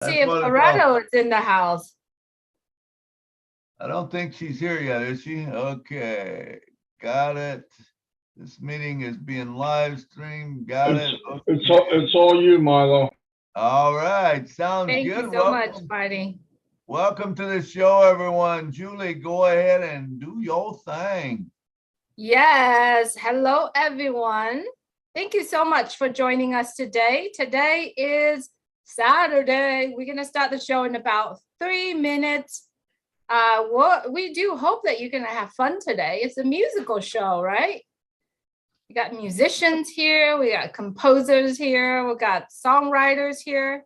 See That's if what it's all. Loretto is in the house. I don't think she's here yet, is she? Okay, got it. This meeting is being live streamed. Got it. Okay. It's all you, Milo. All right, sounds Thank you good. so much, Welcome, Marty. welcome to the show, everyone. Julie, go ahead and do your thing. Yes. Hello, everyone. Thank you so much for joining us today. Today is Saturday. We're going to start the show in about 3 minutes. We do hope that you're going to have fun today. It's a musical show, right? We got musicians here. We got composers here. We got songwriters here.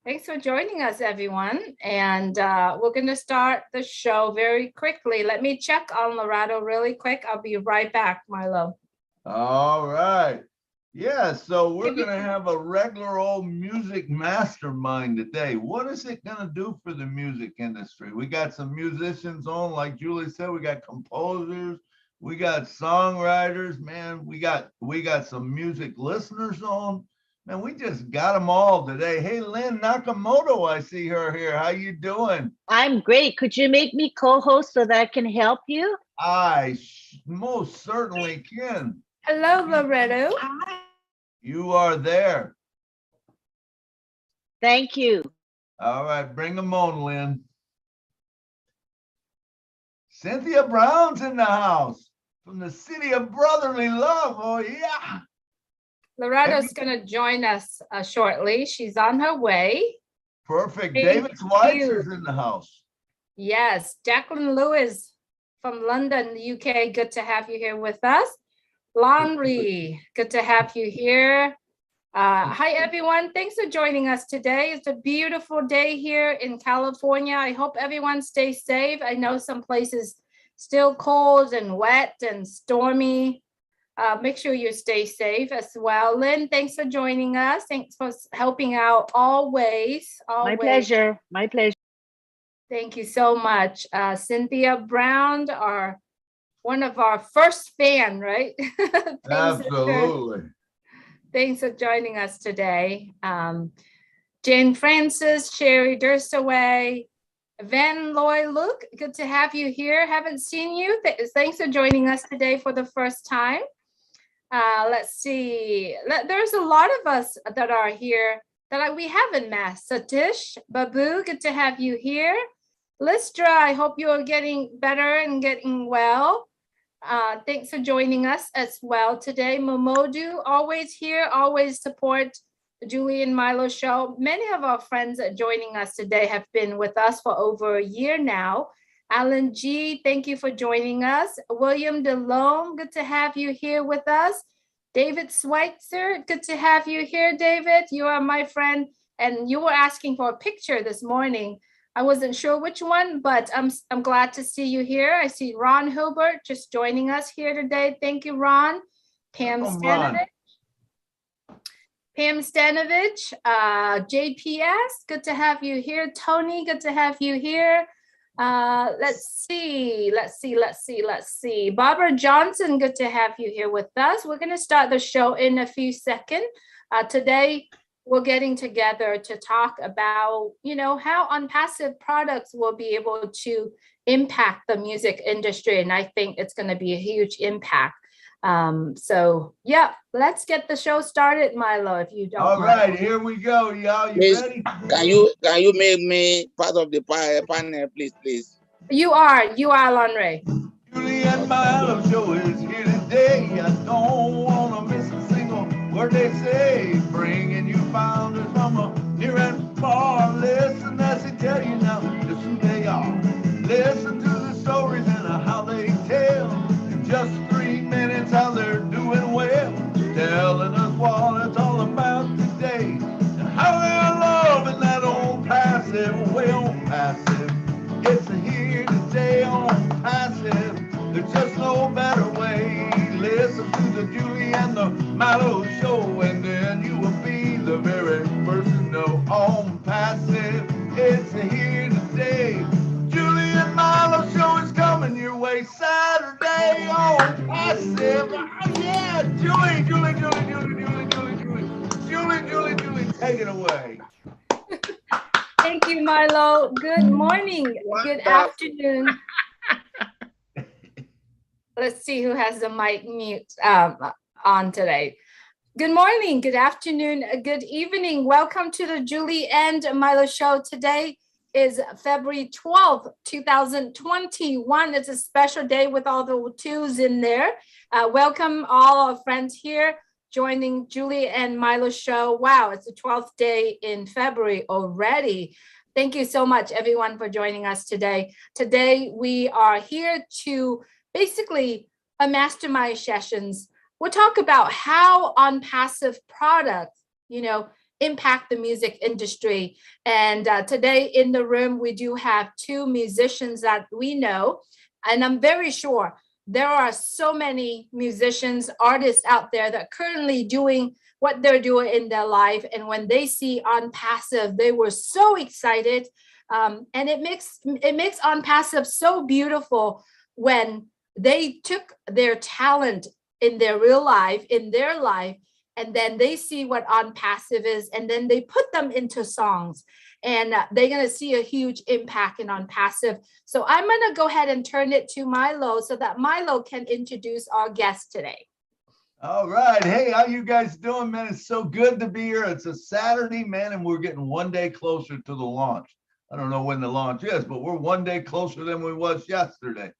Thanks for joining us, everyone. And we're going to start the show very quickly. Let me check on Loretto really quick. I'll be right back, Milo. All right. Yeah, so we're going to have a regular old music mastermind today. What is it going to do for the music industry? We got some musicians on, like Julie said, we got composers, we got songwriters, man, we got some music listeners on. Man, we just got them all today. Hey, Lynn Nakamoto, I see her here. How you doing? I'm great. Could you make me co-host so that I can help you? I most certainly can. Hello, Loretto. You are there. Thank you. All right, bring them on, Lynn. Cynthia Brown's in the house from the city of brotherly love. Oh, yeah. Loretto's going to join us shortly. She's on her way. Perfect. Thank David Schweitzer's you. in the house. Yes, Jacqueline Lewis from London, UK. Good to have you here with us. Laundry, good to have you here. Hi, everyone. Thanks for joining us today. It's a beautiful day here in California. I hope everyone stays safe. I know some places still cold and wet and stormy. Make sure you stay safe as well. Lynn, thanks for joining us. Thanks for helping out always. My pleasure. My pleasure. Thank you so much. Cynthia Brown, one of our first fan, right? Absolutely. Thanks for joining us today. Jane Francis, Sherry Durstaway, Van Loy Luke, good to have you here. Haven't seen you. Thanks for joining us today for the first time. Let's see. There's a lot of us that are here that we haven't met. Satish, Babu, good to have you here. Lystra, I hope you are getting better and getting well. Thanks for joining us as well today. Momodu, always here, always support the Julie and Milo show. Many of our friends that are joining us today have been with us for over a year now. Alan G, thank you for joining us. William DeLome, good to have you here with us. David Schweitzer, good to have you here, David. You are my friend, and you were asking for a picture this morning. I wasn't sure which one, but I'm glad to see you here. I see Ron Hilbert just joining us here today. Thank you, Ron. Pam Stanovich. Pam Stanovich, JPS, good to have you here. Tony, good to have you here. Let's see. Barbara Johnson, good to have you here with us. We're going to start the show in a few seconds. Today, we're getting together to talk about, how ONPASSIVE products will be able to impact the music industry. And I think it's going to be a huge impact. So yeah, let's get the show started, Milo, if you don't All mind. right, here we go, y'all. You Please, ready? can you make me part of the panel, please? You are, Lonray. Julie and Milo show is here today. I don't want to miss a single word they say. Bringing you founders from a near and far. Listen as they tell you now just who they are. Listen to the stories and how they tell. In just 3 minutes how they're doing well. Telling us what it's all about today. And how they're loving that old passive way on passive. It's here today on passive. There's just no better way. Listen to the Julie and the Milo show, and then you will be the very first to know. On passive, it's here today. Julie and Milo show is coming your way Saturday on passive. Oh, yeah, Julie, take it away. Thank you, Milo. Good morning. Good Wonderful. afternoon. Let's see who has the mic mute on today. Good morning, good afternoon, good evening. Welcome to the Julie and Milo show. Today is February 12th, 2021. It's a special day with all the twos in there. Welcome all our friends here joining Julie and Milo show. Wow, it's the 12th day in February already. Thank you so much, everyone, for joining us today. Today, we are here to basically a mastermind sessions. We'll talk about how ONPASSIVE products, impact the music industry. And today in the room, we do have two musicians that we know. And I'm very sure there are so many musicians, artists out there that are currently doing what they're doing in their life. And when they see ONPASSIVE, they were so excited. And it makes ONPASSIVE so beautiful when they took their talent in their real life, in their life, and then they see what ONPASSIVE is, and then they put them into songs, and they're going to see a huge impact in ONPASSIVE. So I'm going to go ahead and turn it to Milo so that Milo can introduce our guest today. All right. Hey, how you guys doing, man? It's so good to be here. It's a Saturday, man, and we're getting one day closer to the launch. I don't know when the launch is, but we're one day closer than we was yesterday.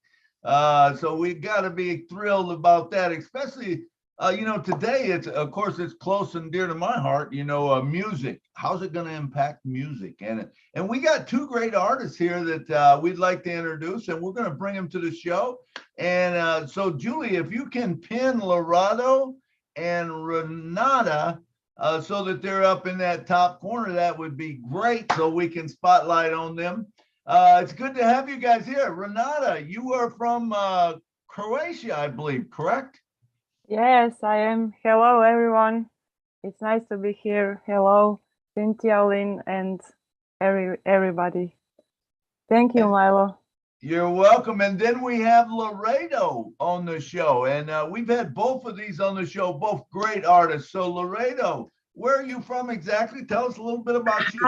So we got to be thrilled about that, especially, today of course, it's close and dear to my heart, music. How's it going to impact music? And we got two great artists here that we'd like to introduce, and we're going to bring them to the show. And so, Julie, if you can pin Lorado and Renata so that they're up in that top corner, that would be great, so we can spotlight on them. It's good to have you guys here. Renata, you are from Croatia, I believe, correct? Yes, I am. Hello, everyone. It's nice to be here. Hello, Cynthia, Lynn, and everybody. Thank you, Milo. You're welcome. And then we have Laredo on the show. And we've had both of these on the show, both great artists. So Laredo, where are you from exactly? Tell us a little bit about you.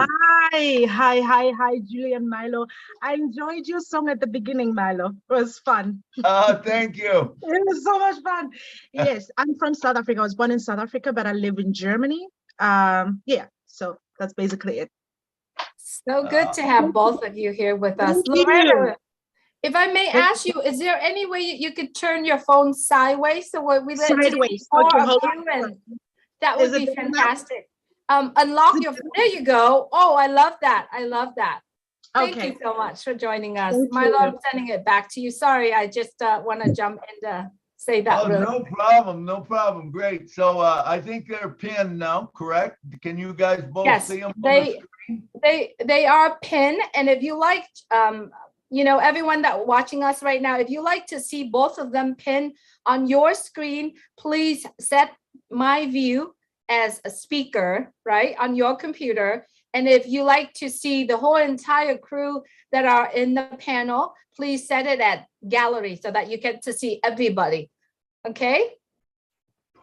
Hi, Julie and Milo. I enjoyed your song at the beginning, Milo. It was fun. Thank you. It was so much fun. Yes, I'm from South Africa. I was born in South Africa, but I live in Germany. So that's basically it. So good to have both of you here with us. Thank you. Loretta, if I may ask you, is there any way you could turn your phone sideways so we let Sideways. more Okay, of hold you, on. and that would Is it be better now? fantastic. Unlock your, there you go. Oh, I love that. I love that. Thank Okay. you so much for joining us. Thank Milo, you. I'm sending it back to you. Sorry, I just want to jump in to say that. Oh, really. no problem. Great. So I think they're pinned now, correct? Can you guys both Yes, see them? they are pinned. And if you like, everyone that watching us right now, if you like to see both of them pinned on your screen, please set my view as a speaker, right, on your computer. And if you like to see the whole entire crew that are in the panel, please set it at gallery so that you get to see everybody. Okay?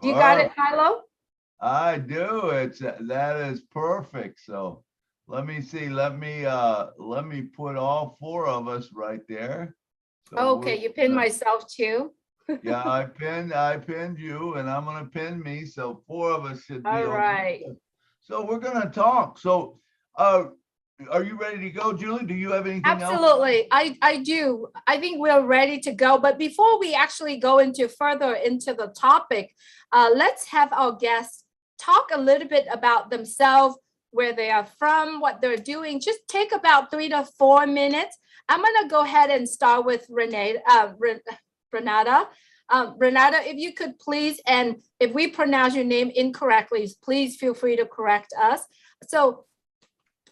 You got it, Milo? I do. That is perfect. So let me see. Let me put all four of us right there. So Okay, you pinned myself too. Yeah, I pinned you, and I'm gonna pin me. So four of us should be All on. right. So we're gonna talk. So are you ready to go, Julie? Do you have anything else? Absolutely, I do. I think we're ready to go. But before we actually go further into the topic, let's have our guests talk a little bit about themselves, where they are from, what they're doing. Just take about 3 to 4 minutes. I'm gonna go ahead and start with Renata. Renata, if you could please, and if we pronounce your name incorrectly, please feel free to correct us. So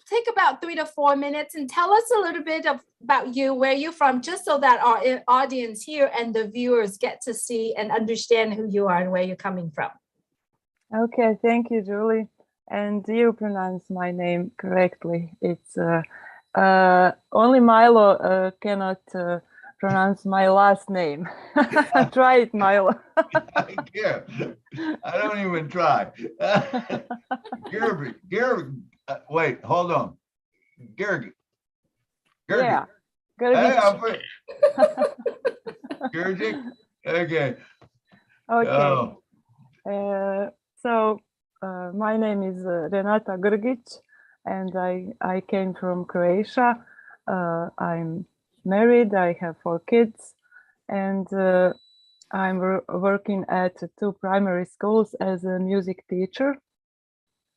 take about 3 to 4 minutes and tell us a little bit about you, where you're from, just so that our audience here and the viewers get to see and understand who you are and where you're coming from. Okay, thank you, Julie. And you pronounce my name correctly. It's only Milo cannot pronounce my last name. Try it, Milo. I care. I don't even try. Gary, wait, hold on. Gergi. Yeah. Hey, Gurgic. Gergi. Okay. Okay. Oh, So my name is Renata Grgic, and I came from Croatia. I'm married. I have 4 kids, and I'm working at 2 primary schools as a music teacher.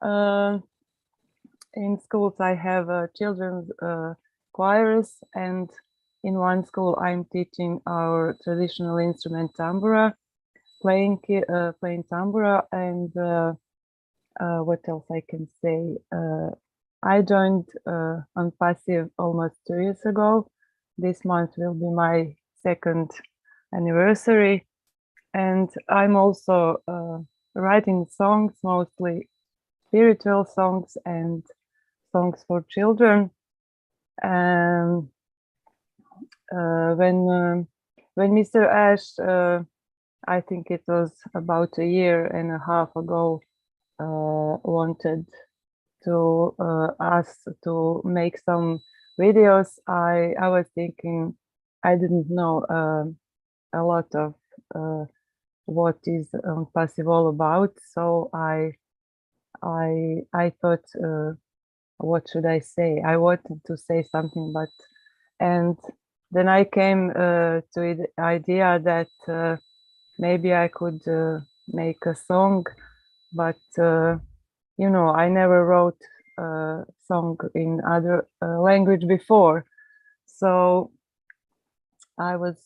In schools, I have children's choirs, and in one school, I'm teaching our traditional instrument tambura, playing tambura, and what else I can say? I joined ONPASSIVE almost 2 years ago. This month will be my 2nd anniversary, and I'm also writing songs, mostly spiritual songs and songs for children. When Mr. Ash, I think it was about a year and a half ago, wanted to us to make some videos, I was thinking I didn't know a lot of what is ONPASSIVE all about, so I thought, what should I say? I wanted to say something, and then I came to the idea that maybe I could make a song, but you know, I never wrote a song in other language before, so I was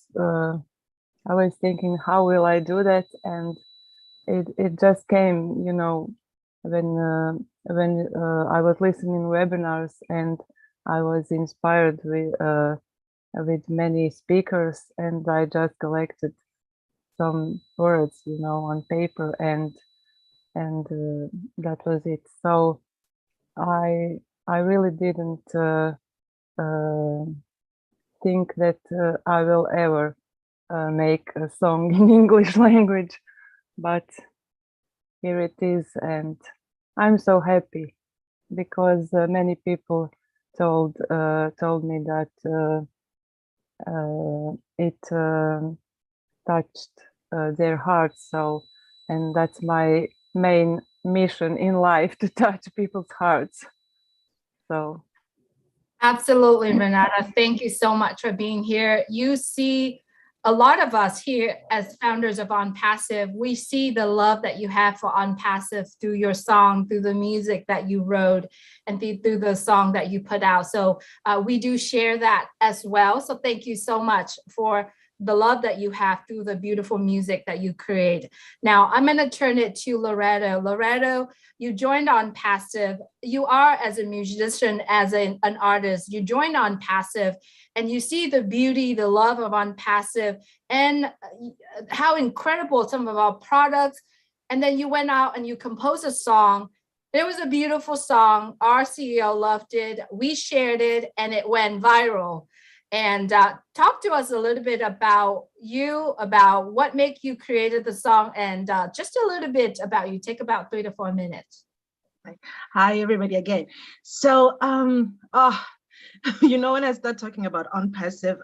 thinking, how will I do that? And it just came, you know, when I was listening webinars, and I was inspired with many speakers, and I just collected some words, you know, on paper, and that was it. So I really didn't think that I will ever make a song in English language, but here it is, and I'm so happy because many people told me that it touched their hearts. So, and that's my main mission in life, to touch people's hearts. So Absolutely, Renata. Thank you so much for being here. You see, a lot of us here as founders of ONPASSIVE, we see the love that you have for ONPASSIVE through your song, through the music that you wrote, and through the song that you put out. So we do share that as well. So thank you so much for the love that you have through the beautiful music that you create. Now, I'm going to turn it to Loretto. Loretto, you joined ONPASSIVE. You are, as a musician, as an artist, you joined ONPASSIVE, and you see the beauty, the love of ONPASSIVE, and how incredible some of our products. And then you went out and you composed a song. It was a beautiful song. Our CEO loved it. We shared it, and it went viral. And talk to us a little bit about you, about what made you created the song, and just a little bit about you. Take about 3 to 4 minutes. Hi, everybody again. So, you know, when I start talking about ONPASSIVE,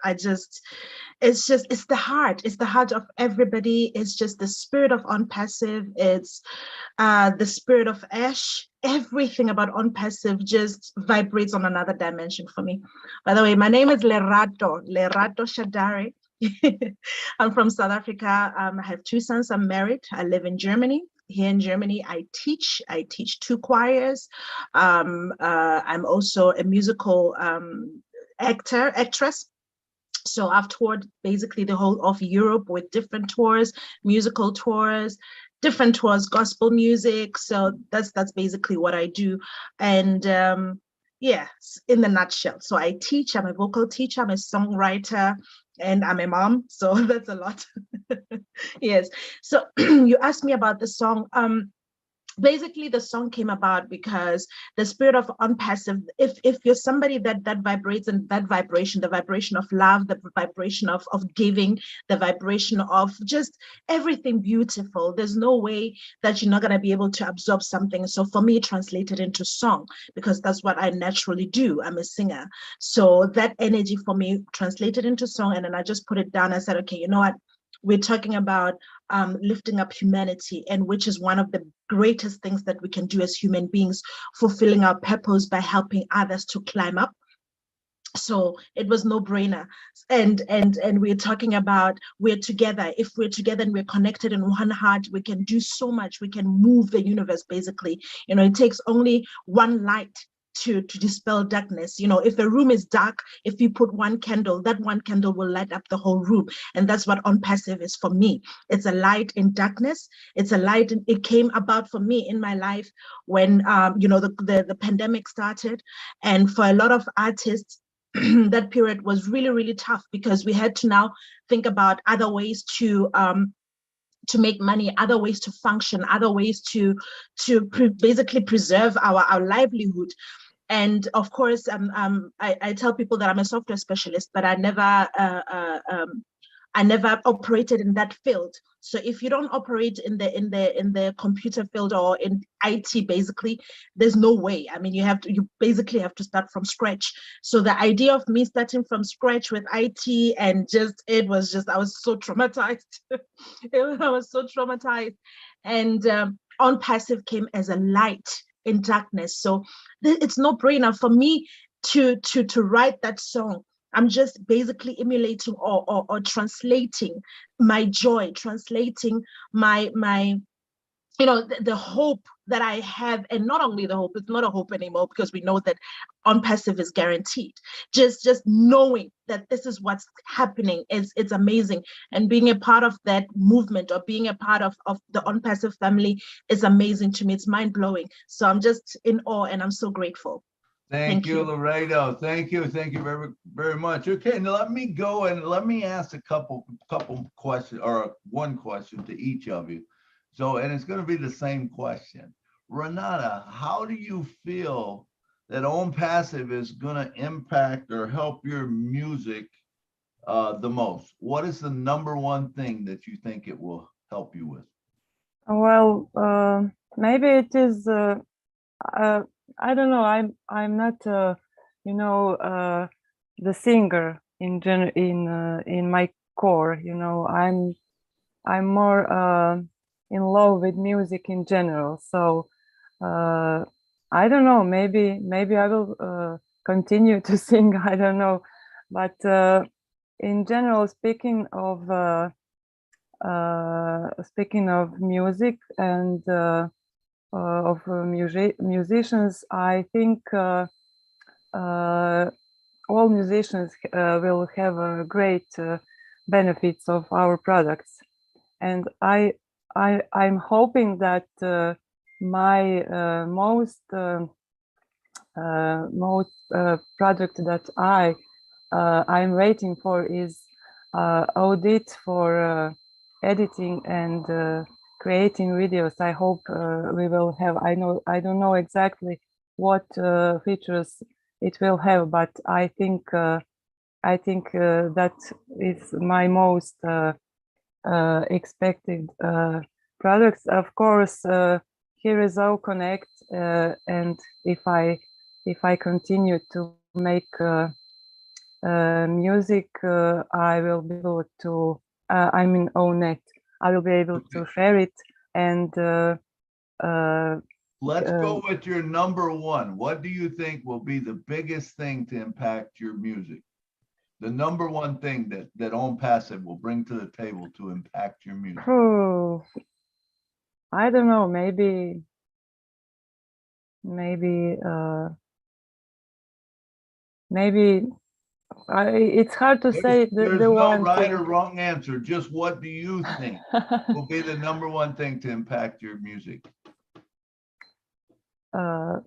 it's the heart of everybody. It's just the spirit of ONPASSIVE. It's the spirit of Ash. Everything about ONPASSIVE just vibrates on another dimension for me. By the way, my name is Lerato Shadari. I'm from South Africa. I have 2 sons. I'm married. I live in Germany. Here in Germany, I teach 2 choirs. I'm also a musical actress. So I've toured basically the whole of Europe with different tours, musical tours, different tours, gospel music. So that's basically what I do. And yeah, in the nutshell. So I teach, I'm a vocal teacher, I'm a songwriter, and I'm a mom. So that's a lot. Yes. So you asked me about the song. basically the song came about because the spirit of ONPASSIVE, if you're somebody that vibrates in that vibration, the vibration of love, the vibration of giving, the vibration of just everything beautiful, there's no way that you're not going to be able to absorb something. So for me, translated into song, because that's what I naturally do. I'm a singer. So that energy for me translated into song, and then I just put it down. I said, okay, you know what, we're talking about lifting up humanity, and which is one of the greatest things that we can do as human beings, fulfilling our purpose by helping others to climb up. So it was no brainer. And we're talking about, we're together. If we're together and we're connected in one heart, we can do so much. We can move the universe, basically. You know, it takes only one light to dispel darkness. You know, if a room is dark, if you put one candle, that one candle will light up the whole room. And that's what ONPASSIVE is for me. It's a light in darkness. It's a light. It came about for me in my life when you know, the pandemic started, and for a lot of artists, that period was really, really tough, because we had to now think about other ways to make money, other ways to function, other ways to basically preserve our livelihood. And of course, I tell people that I'm a software specialist, but I never operated in that field. So if you don't operate in the computer field or in IT, basically, there's no way. I mean, you basically have to start from scratch. So the idea of me starting from scratch with IT, and I was so traumatized. I was so traumatized. And ONPASSIVE came as a light in darkness. So it's no brainer for me to write that song. I'm just basically emulating or translating my joy, translating my you know, the hope that I have. And not only the hope, it's not a hope anymore, because we know that ONPASSIVE is guaranteed. Just knowing that this is what's happening it's amazing. And being a part of that movement, or being a part of the ONPASSIVE family, is amazing to me. It's mind-blowing. So I'm just in awe, and I'm so grateful. Thank you, Laredo. Thank you very, very much. Okay, now let me go and let me ask a couple questions, or one question to each of you. So, and it's going to be the same question. Renata, how do you feel that ONPASSIVE is going to impact or help your music the most? What is the number one thing that you think it will help you with? Well, maybe it is. I don't know. I'm not, you know, the singer in my core. You know, I'm more in love with music in general. So I don't know. Maybe I will continue to sing. I don't know, but in general, speaking of music and of musicians, I think all musicians will have great benefits of our products, and I'm hoping that my most project that I'm waiting for is audit for editing and creating videos. I hope we will have. I don't know exactly what features it will have, but I think that is my most expected products. Of course, here is all connect, and if I continue to make music, I will be able to. I mean, ONET. I will be able to share it, and let's go with your number one. What do you think will be the biggest thing to impact your music? The number one thing that ONPASSIVE will bring to the table to impact your music? Oh, I don't know. Maybe it's hard to say there's the no one right thing. or wrong answer. Just what do you think will be the number one thing to impact your music? I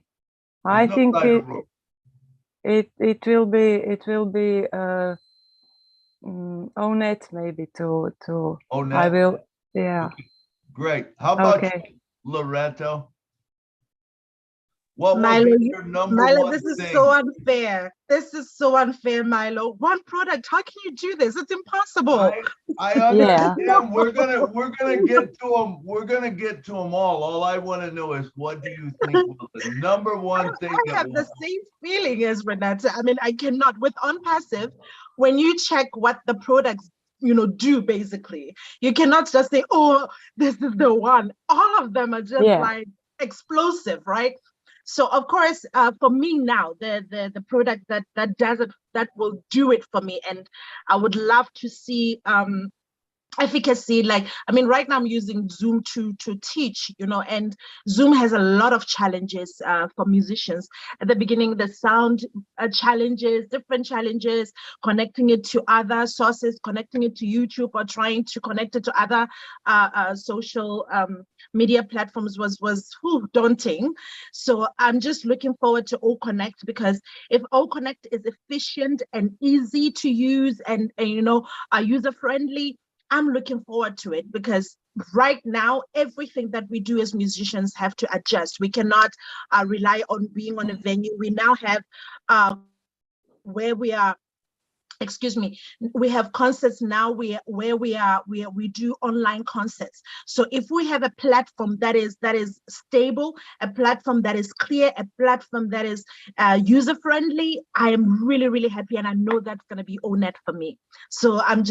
think it will be ONET, maybe to ONET? I will, yeah. Okay. Great. How about okay. Loretto? What Milo, will be your number Milo, one this is thing? so unfair. This is so unfair, Milo. One product. How can you do this? It's impossible. I Yeah. understand. We're gonna get to them. We're gonna get to them all. All I want to know is, what do you think was the number one thing I that have the will? same feeling as Renata. I mean, I cannot with OnPassive. When you check what the products, do basically, you cannot just say, "Oh, this is the one." All of them are just Yeah. like explosive, right? So of course, for me now, the product that does it, that will do it for me, and I would love to see efficacy. Like, I mean, right now I'm using Zoom to teach, and Zoom has a lot of challenges for musicians. At the beginning, the sound challenges, different challenges, connecting it to other sources, connecting it to YouTube, or trying to connect it to other social media platforms was daunting. So I'm just looking forward to All Connect, because if All Connect is efficient and easy to use and user friendly, I'm looking forward to it, because right now, everything that we do as musicians have to adjust. We cannot rely on being on a venue. We now have where we are, excuse me, we have concerts now where we do online concerts. So if we have a platform that is stable, a platform that is clear, a platform that is user friendly, I am really, really happy, and I know that's going to be ONET for me. So I'm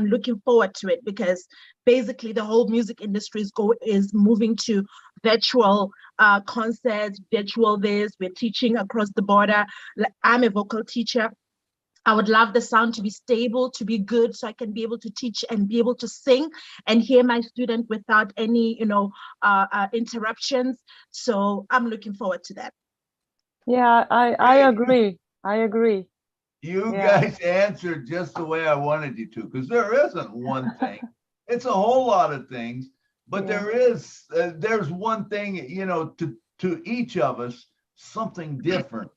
looking forward to it, because basically the whole music industry is moving to virtual concerts, virtual this. We're teaching across the border. I'm a vocal teacher. I would love the sound to be stable, to be good, so I can be able to teach and be able to sing and hear my student without any, interruptions. So I'm looking forward to that. Yeah, I agree. I agree. You Yeah. guys answered just the way I wanted you to, because there isn't one thing. It's a whole lot of things, but Yeah. there's one thing, to each of us, something different.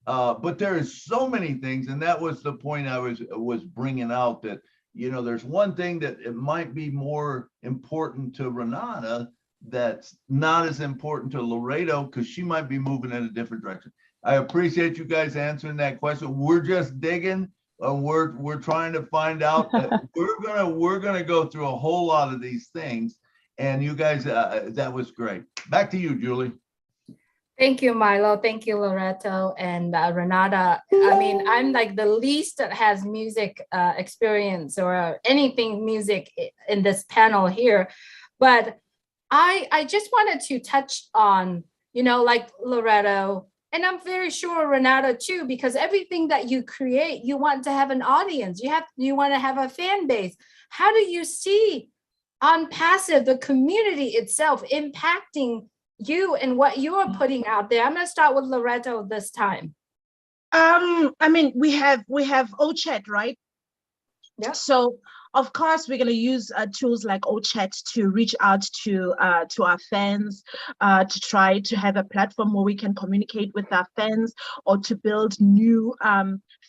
But there is so many things, and that was the point I was bringing out, that there's one thing that it might be more important to Renata that's not as important to Laredo, because she might be moving in a different direction. I appreciate you guys answering that question. We're just digging. We're trying to find out. We're gonna go through a whole lot of these things, and you guys, that was great. Back to you, Julie. Thank you, Milo. Thank you, Loretto and Renata. I mean, I'm like the least that has music experience or anything music in this panel here. But I just wanted to touch on, like Loretto, and I'm very sure Renata too, because everything that you create, you want to have an audience. You want to have a fan base. How do you see ONPASSIVE, the community itself, impacting you and what you are putting out there? I'm going to start with Loretto this time. I mean, we have OChat, right? Yeah. So of course we're going to use tools like OChat to reach out to our fans, to try to have a platform where we can communicate with our fans, or to build new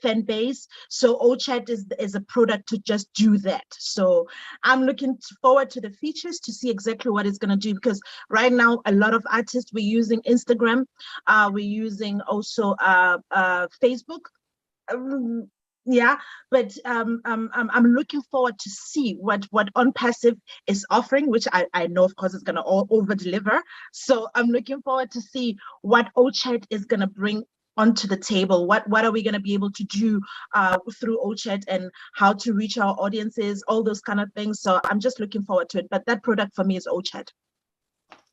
fan base. So OChat is a product to just do that. So I'm looking forward to the features to see exactly what it's going to do, because right now a lot of artists, we're using Instagram, we're using also Facebook. Yeah, but I'm looking forward to see what OnPassive is offering, which I know, of course, it's going to over deliver. So I'm looking forward to see what OChat is going to bring onto the table. What are we going to be able to do through OChat, and how to reach our audiences, all those kind of things. So I'm just looking forward to it. But that product for me is OChat.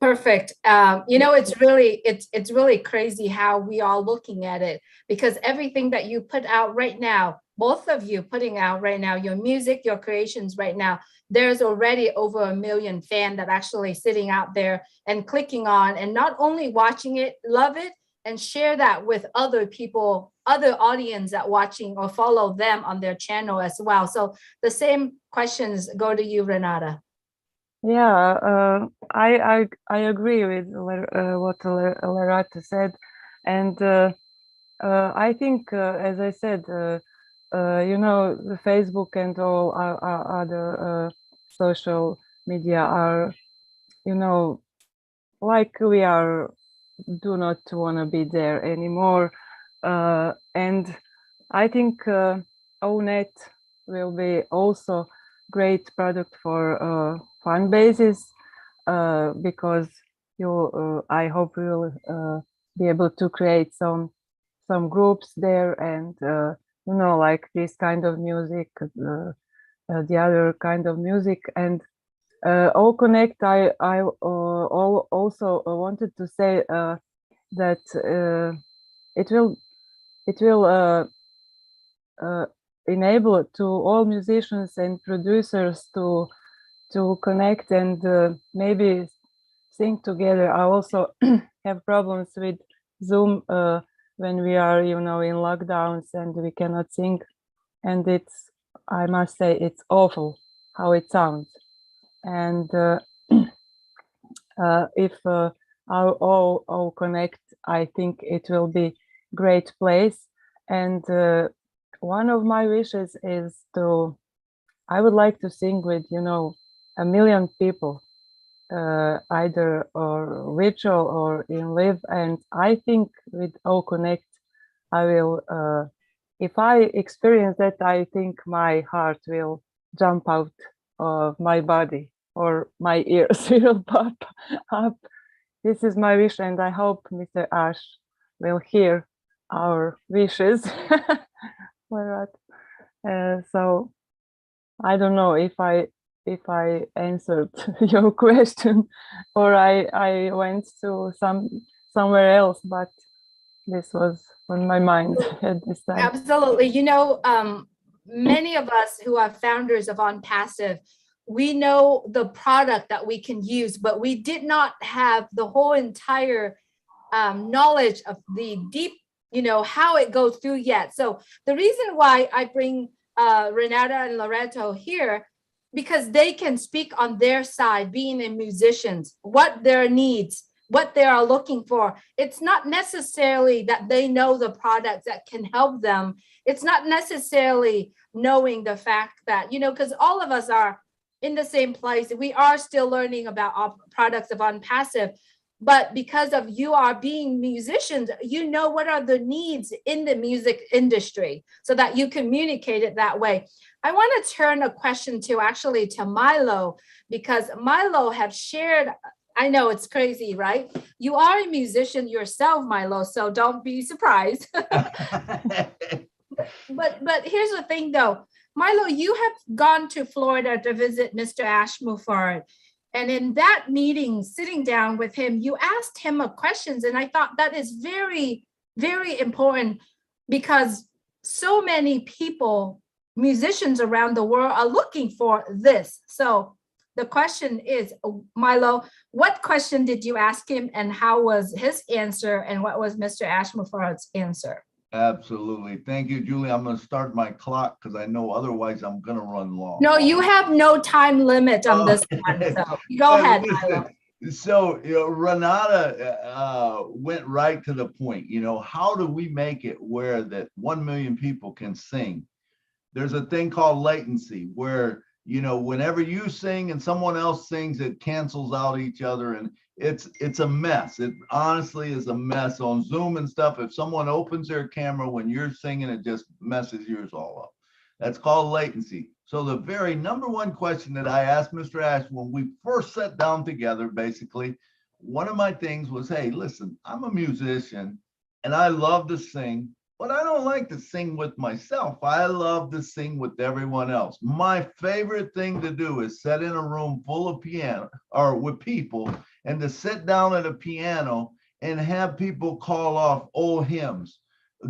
Perfect. It's really crazy how we are looking at it, because everything that you put out right now, both of you putting out right now, your music, your creations right now, there's already over 1 million fans that actually sitting out there and clicking on, and not only watching it, love it, and share that with other people, other audience that watching or follow them on their channel as well. So the same questions go to you, Renata. Yeah, I agree with what Loretta said, and I think, as I said, the Facebook and all our other social media are, like we are do not want to be there anymore. And I think ONET will be also great product for fan bases, because I hope we will be able to create some groups there, and like this kind of music, the other kind of music. And all connect, I also wanted to say that it will enable to all musicians and producers to connect and maybe sing together. I also have problems with Zoom when we are, in lockdowns and we cannot sing, and I must say, it's awful how it sounds. And if our all connect, I think it will be great place. And one of my wishes is I would like to sing with 1 million people, either or virtual or in live. And I think with all connect, I will, if I experience that, I think my heart will jump out of my body, or my ears will pop up. This is my wish, and I hope Mr. Ash will hear our wishes. So I don't know if I answered your question, or I went to somewhere else, but this was on my mind at this time. Absolutely. Many of us who are founders of ONPASSIVE, we know the product that we can use, but we did not have the whole entire knowledge of the deep, how it goes through yet. So the reason why I bring Renata and Loreto here, because they can speak on their side, being a musicians, what their needs, what they are looking for. It's not necessarily that they know the products that can help them. It's not necessarily knowing the fact that, because all of us are in the same place. We are still learning about our products of ONPASSIVE, but because of you are being musicians, what are the needs in the music industry so that you communicate it that way. I want to turn a question to Milo, because Milo have shared, I know it's crazy, right? You are a musician yourself, Milo, so don't be surprised. But here's the thing though, Milo, you have gone to Florida to visit Mr. Ash Mufareh. And in that meeting, sitting down with him, you asked him questions. And I thought that is very, very important, because so many people, musicians around the world, are looking for this. So the question is, Milo, what question did you ask him, and how was his answer, and what was Mr. Ash Mufareh's answer? Absolutely. Thank you, Julie. I'm going to start my clock because I know otherwise I'm going to run long. No, you have no time limit on this one. So go ahead, Milo. So, Renata went right to the point. How do we make it where that 1 million people can sing? There's a thing called latency where, whenever you sing and someone else sings, it cancels out each other, and it's a mess. It honestly is a mess on Zoom and stuff. If someone opens their camera when you're singing, it just messes yours all up. That's called latency. So the very number one question that I asked Mr. Ash when we first sat down together, basically, one of my things was, hey, listen, I'm a musician and I love to sing, but I don't like to sing with myself. I love to sing with everyone else. My favorite thing to do is sit in a room full of piano or with people, and to sit down at a piano and have people call off old hymns,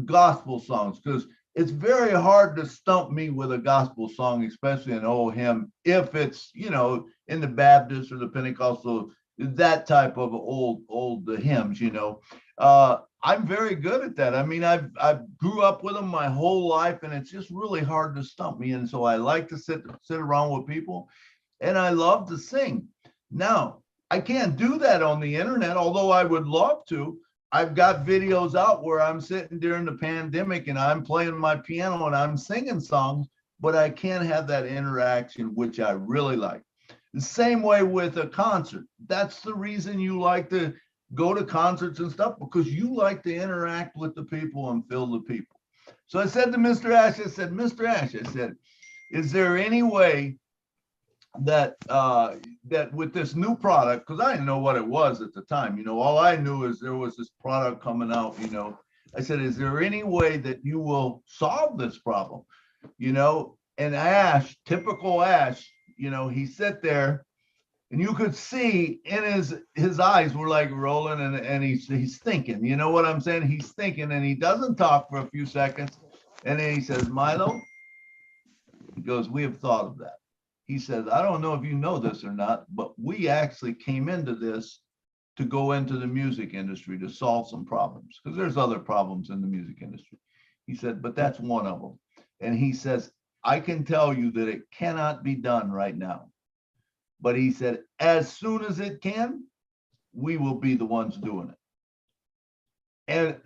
gospel songs, because it's very hard to stump me with a gospel song, especially an old hymn, if it's, in the Baptist or the Pentecostal, that type of old hymns, I'm very good at that. I mean, I've grew up with them my whole life, and it's just really hard to stump me. And so I like to sit around with people, and I love to sing. Now, I can't do that on the internet, although I would love to. I've got videos out where I'm sitting during the pandemic and I'm playing my piano and I'm singing songs, but I can't have that interaction, which I really like. The same way with a concert. That's the reason you like to go to concerts and stuff because you like to interact with the people and feel the people. So I said to Mr. Ash, I said, Mr. Ash, I said, is there any way that that with this new product, because I didn't know what it was at the time, you know, all I knew is there was this product coming out, you know. I said, is there any way that you will solve this problem? You know, and Ash, typical Ash, you know, he sat there and you could see in his eyes were like rolling and he's thinking, you know what I'm saying? He's thinking and he doesn't talk for a few seconds. And then he says, Milo, he goes, we have thought of that. He says, I don't know if you know this or not, but we actually came into this to go into the music industry to solve some problems, because there's other problems in the music industry. He said, but that's one of them. And he says, I can tell you that it cannot be done right now. But he said, as soon as it can, we will be the ones doing it. And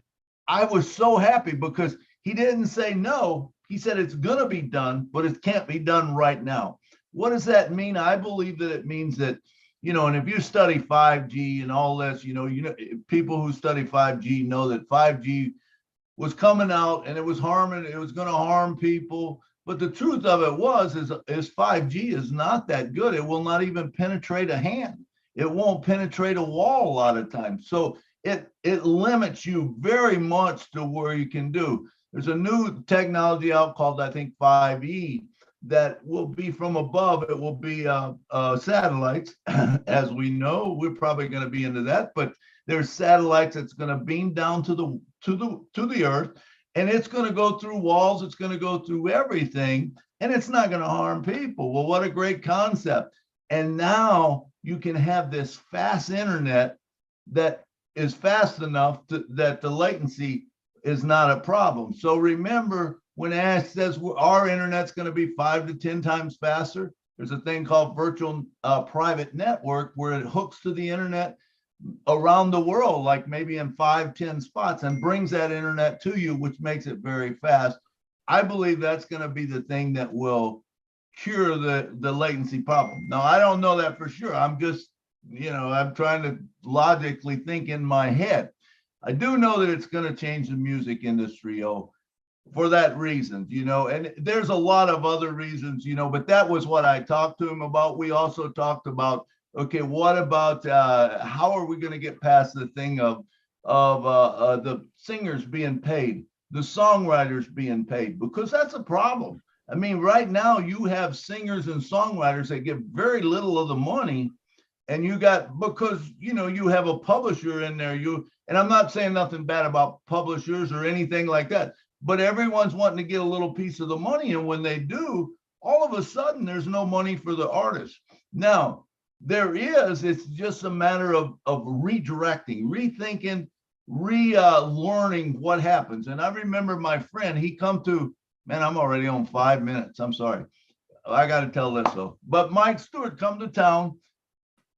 I was so happy because he didn't say no. He said it's going to be done, but it can't be done right now. What does that mean? I believe that it means that, you know, and if you study 5G and all this, you know, people who study 5G know that 5G was coming out and it was going to harm people. But the truth of it is 5G is not that good. It will not even penetrate a hand. It won't penetrate a wall a lot of times. So it limits you very much to where you can do. There's a new technology out called, I think, 5E, that will be from above. It will be satellites, as we know. We're probably going to be into that, but there's satellites that's going to beam down to the earth, and it's going to go through walls. It's going to go through everything, and it's not going to harm people. Well, what a great concept! And now you can have this fast internet that is fast enough that the latency is not a problem. So remember, when Ash says our internet's going to be 5 to 10 times faster, there's a thing called virtual private network where it hooks to the internet around the world, like maybe in 5-10 spots, and brings that internet to you, which makes it very fast. I believe that's going to be the thing that will cure the latency problem. Now, I don't know that for sure. I'm just, you know, I'm trying to logically think in my head. I do know that it's going to change the music industry, for that reason, you know, and there's a lot of other reasons, you know, but that was what I talked to him about. We also talked about, okay, what about how are we going to get past the thing of the singers being paid, the songwriters being paid, because that's a problem. I mean, right now you have singers and songwriters that get very little of the money, and you got, because, you know, you have a publisher in there, and I'm not saying nothing bad about publishers or anything like that, but everyone's wanting to get a little piece of the money. And when they do, all of a sudden there's no money for the artist. Now, it's just a matter of redirecting, rethinking, learning what happens. And I remember my friend, he come to, man, I'm already on 5 minutes. I'm sorry. I got to tell this though. But Mike Stewart come to town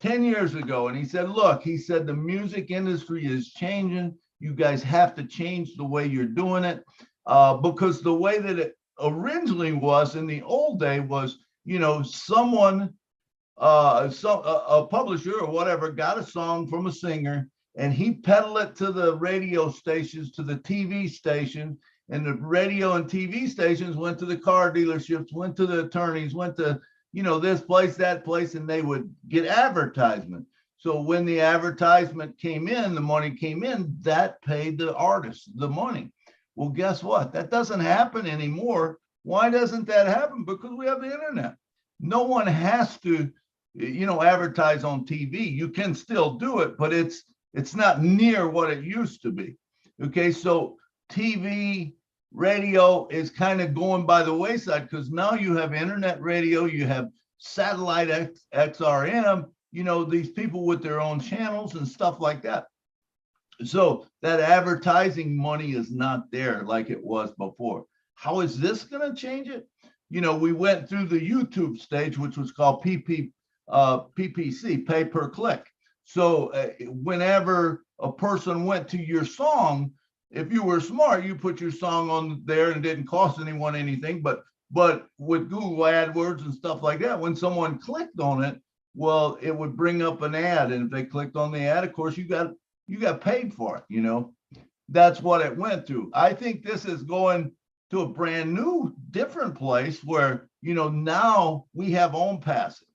10 years ago, and he said, look, he said, the music industry is changing. You guys have to change the way you're doing it, because the way that it originally was in the old day was, you know, someone, a publisher or whatever got a song from a singer, and he peddled it to the radio stations, to the TV station, and the radio and TV stations went to the car dealerships, went to the attorneys, went to, you know, this place, that place, and they would get advertisement. So when the advertisement came in, the money came in, that paid the artist the money. Well, guess what? That doesn't happen anymore. Why doesn't that happen? Because we have the internet. No one has to, you know, advertise on TV. You can still do it, but it's not near what it used to be. Okay, so TV, radio is kind of going by the wayside, because now you have internet radio, you have satellite XRM, you know, these people with their own channels and stuff like that. So that advertising money is not there like it was before. How is this going to change it? You know, we went through the YouTube stage, which was called PPC, pay per click. So whenever a person went to your song, if you were smart, you put your song on there and it didn't cost anyone anything. But with Google AdWords and stuff like that, when someone clicked on it, well, it would bring up an ad. And if they clicked on the ad, of course, you got you got paid for it, you know. That's what it went through. I think this is going to a brand new, different place where, you know, now we have ONPASSIVE.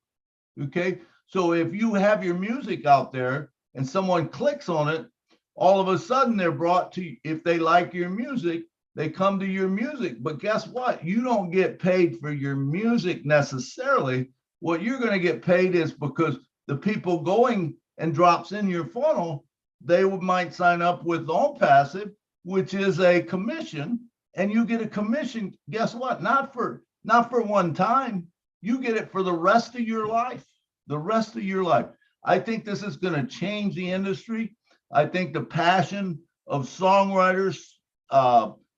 Okay. So if you have your music out there and someone clicks on it, all of a sudden they're brought to, if they like your music, they come to your music. But guess what? You don't get paid for your music necessarily. What you're going to get paid is because the people going and drops in your funnel, they might sign up with ONPASSIVE, which is a commission, and you get a commission. Guess what? Not for one time. You get it for the rest of your life. The rest of your life. I think this is going to change the industry. I think the passion of songwriters,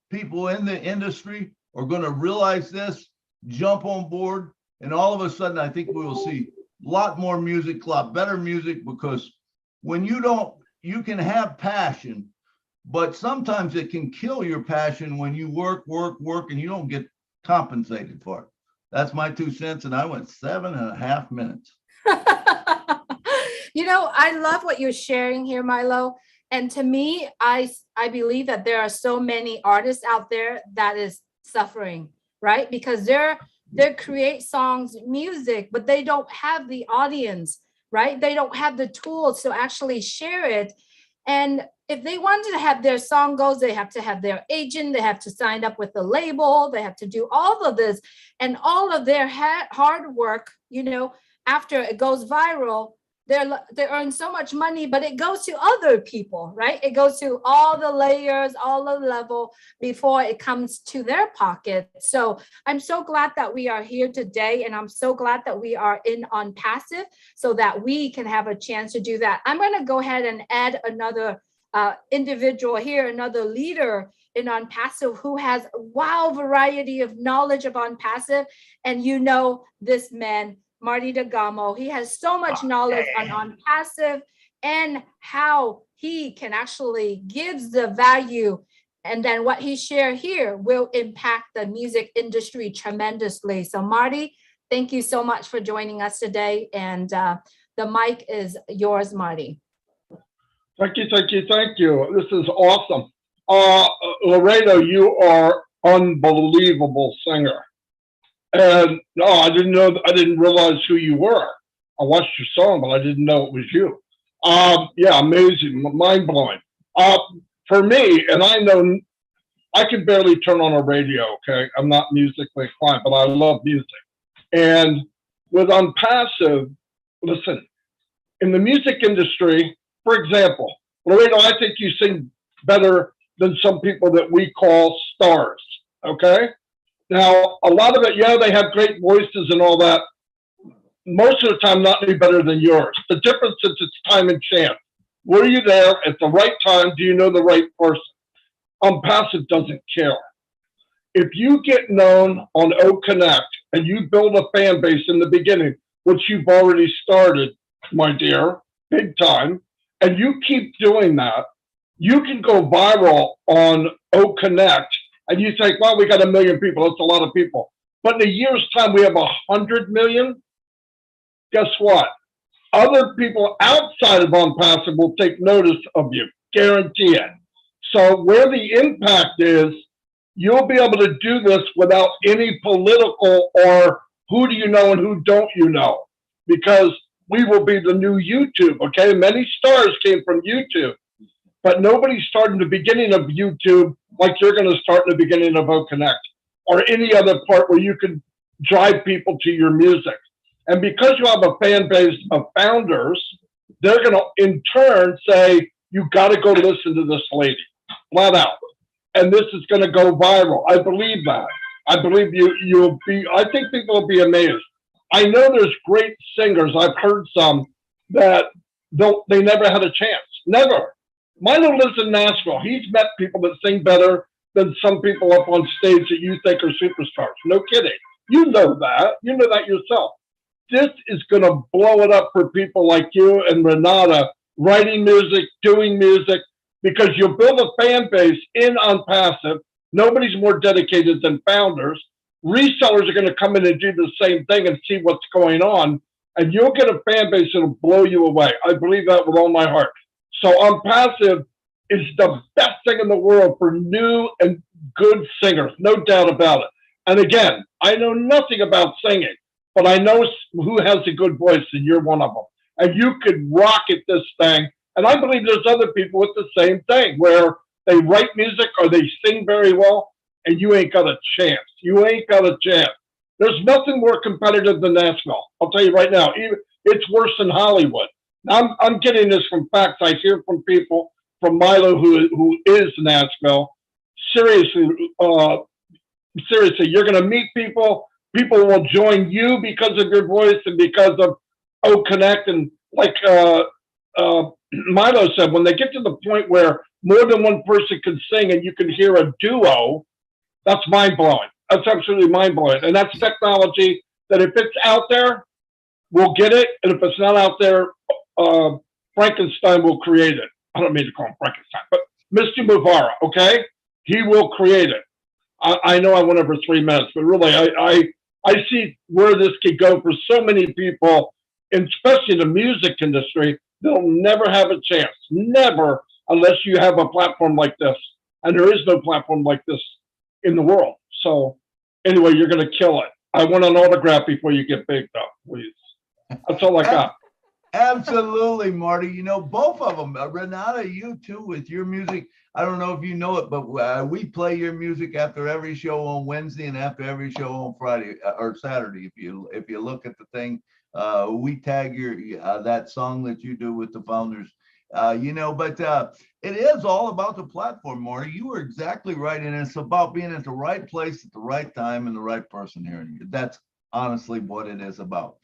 people in the industry are going to realize this, jump on board, and all of a sudden, I think we will see a lot more music, a lot better music, because when you can have passion, but sometimes it can kill your passion when you work, and you don't get compensated for it. That's my 2 cents, and I went 7.5 minutes. You know, I love what you're sharing here, Milo. And to me, I believe that there are so many artists out there that is suffering, right? Because they create songs, music, but they don't have the audience, right? They don't have the tools to actually share it. And if they wanted to have their song goes, they have to have their agent, they have to sign up with the label, they have to do all of this, and all of their hard work, you know, after it goes viral, they earn so much money, but it goes to other people, right? It goes to all the layers, all the level before it comes to their pocket. So I'm so glad that we are here today, and I'm so glad that we are in ONPASSIVE so that we can have a chance to do that. I'm going to go ahead and add another individual here, another leader in ONPASSIVE who has a wild variety of knowledge of ONPASSIVE. And you know this man, Marty DeGamo, he has so much knowledge on ONPASSIVE and how he can actually gives the value, and then what he shared here will impact the music industry tremendously. So Marty, thank you so much for joining us today, and the mic is yours, Marty. Thank you. This is awesome. Laredo, you are unbelievable singer. And no, I didn't realize who you were. I watched your song, but I didn't know it was you. Yeah, amazing, mind blowing. For me, and I know I can barely turn on a radio, okay? I'm not musically inclined, but I love music. And with ONPASSIVE, listen, in the music industry, for example, Laredo, I think you sing better than some people that we call stars, okay? Now, a lot of it, yeah, they have great voices and all that. Most of the time, not any better than yours. The difference is it's time and chance. Were you there at the right time? Do you know the right person? ONPASSIVE doesn't care. If you get known on OConnect and you build a fan base in the beginning, which you've already started, my dear, big time, and you keep doing that, you can go viral on OConnect. And you think, well, we got 1 million people. That's a lot of people. But in a year's time, we have 100 million. Guess what? Other people outside of ONPASSIVE will take notice of you. Guarantee it. So where the impact is, you'll be able to do this without any political or who do you know and who don't you know. Because we will be the new YouTube, okay? Many stars came from YouTube. But nobody started in the beginning of YouTube like you're going to start in the beginning of OConnect or any other part where you can drive people to your music. And because you have a fan base of founders, they're going to in turn say, you got to go listen to this lady, flat out. And this is going to go viral. I believe that. I believe you'll be, I think people will be amazed. I know there's great singers. I've heard some that they never had a chance. Never. Milo lives in Nashville. He's met people that sing better than some people up on stage that you think are superstars. No kidding. You know that. You know that yourself. This is going to blow it up for people like you and Renata, writing music, doing music, because you'll build a fan base in ONPASSIVE. Nobody's more dedicated than founders. Resellers are going to come in and do the same thing and see what's going on, and you'll get a fan base that'll blow you away. I believe that with all my heart. So OnPassive is the best thing in the world for new and good singers, no doubt about it. And again, I know nothing about singing, but I know who has a good voice, and you're one of them. And you could rocket this thing. And I believe there's other people with the same thing, where they write music or they sing very well, and you ain't got a chance. You ain't got a chance. There's nothing more competitive than Nashville. I'll tell you right now. It's worse than Hollywood. Now, I'm getting this from facts. I hear from people from Milo who is Nashville. Seriously, you're going to meet people. People will join you because of your voice and because of Connect. And like Milo said, when they get to the point where more than one person can sing and you can hear a duo, that's mind blowing. That's absolutely mind blowing. And that's technology that if it's out there, we'll get it. And if it's not out there, Frankenstein will create it. I don't mean to call him Frankenstein, but Mr. Mufareh, okay? He will create it. I know I went over 3 minutes, but really, I see where this could go for so many people, and especially in the music industry. They'll never have a chance, never, unless you have a platform like this. And there is no platform like this in the world. So anyway, you're going to kill it. I want an autograph before you get big, though, please. That's all I got. Absolutely, Marty. You know, both of them. Renata, you too, with your music. I don't know if you know it, but we play your music after every show on Wednesday and after every show on Friday or Saturday. If you look at the thing, we tag your that song that you do with the founders. You know, but it is all about the platform, Marty. You were exactly right, and it's about being at the right place at the right time and the right person hearing you. That's honestly what it is about.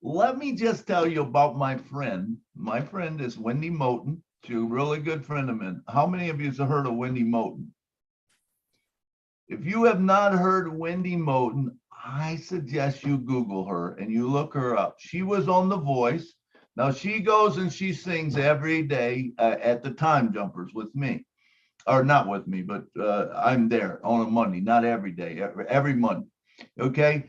Let me just tell you about my friend. My friend is Wendy Moten. She's a really good friend of mine. How many of you have heard of Wendy Moten? If you have not heard Wendy Moten, I suggest you Google her and you look her up. She was on The Voice. Now she goes and she sings every day at the Time Jumpers with me. Or not with me, but I'm there on a Monday, not every day, every Monday. Okay.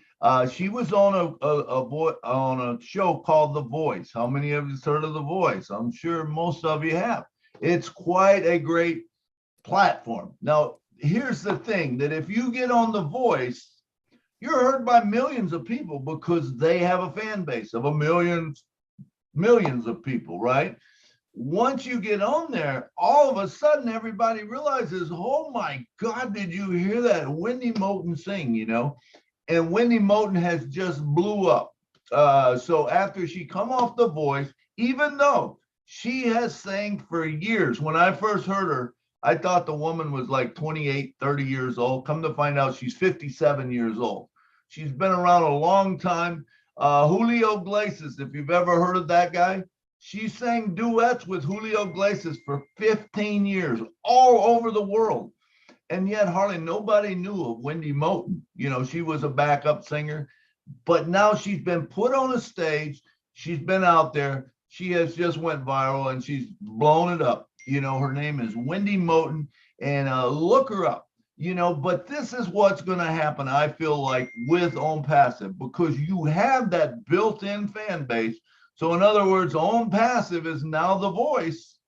She was on a show called The Voice. How many of you have heard of The Voice? I'm sure most of you have. It's quite a great platform. Now, here's the thing, that if you get on The Voice, you're heard by millions of people because they have a fan base of millions of people, right? Once you get on there, all of a sudden everybody realizes, oh my God, did you hear that Wendy Moten sing, you know? And Wendy Moten has just blew up. So after she come off The Voice, even though she has sang for years, when I first heard her, I thought the woman was like 28, 30 years old. Come to find out she's 57 years old. She's been around a long time. Julio Iglesias, if you've ever heard of that guy, she sang duets with Julio Iglesias for 15 years, all over the world. And yet hardly nobody knew of Wendy Moten. You know, she was a backup singer, but now she's been put on a stage. She's been out there. She has just went viral and she's blown it up. You know, her name is Wendy Moten, and look her up. You know, but this is what's going to happen, I feel like, with OnPassive, because you have that built-in fan base. So in other words, OnPassive is now The Voice,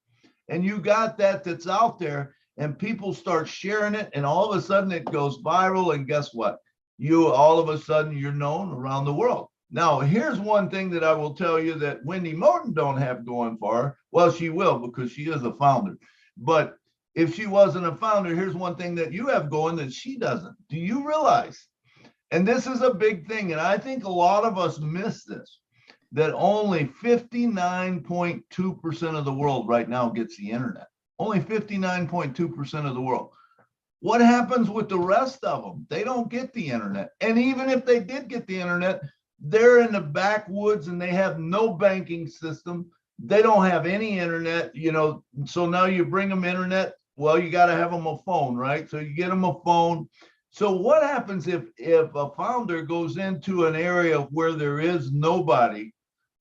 and you got that's out there, and people start sharing it, and all of a sudden it goes viral, and guess what? All of a sudden you're known around the world. Now, here's one thing that I will tell you that Wendy Moten don't have going for her. Well, she will, because she is a founder. But if she wasn't a founder, here's one thing that you have going that she doesn't. Do you realize? And this is a big thing, and I think a lot of us miss this, that only 59.2% of the world right now gets the internet. Only 59.2% of the world. What happens with the rest of them? They don't get the internet. And even if they did get the internet, they're in the backwoods and they have no banking system. They don't have any internet, you know. So now you bring them internet. Well, you got to have them a phone, right? So you get them a phone. So what happens if a founder goes into an area where there is nobody,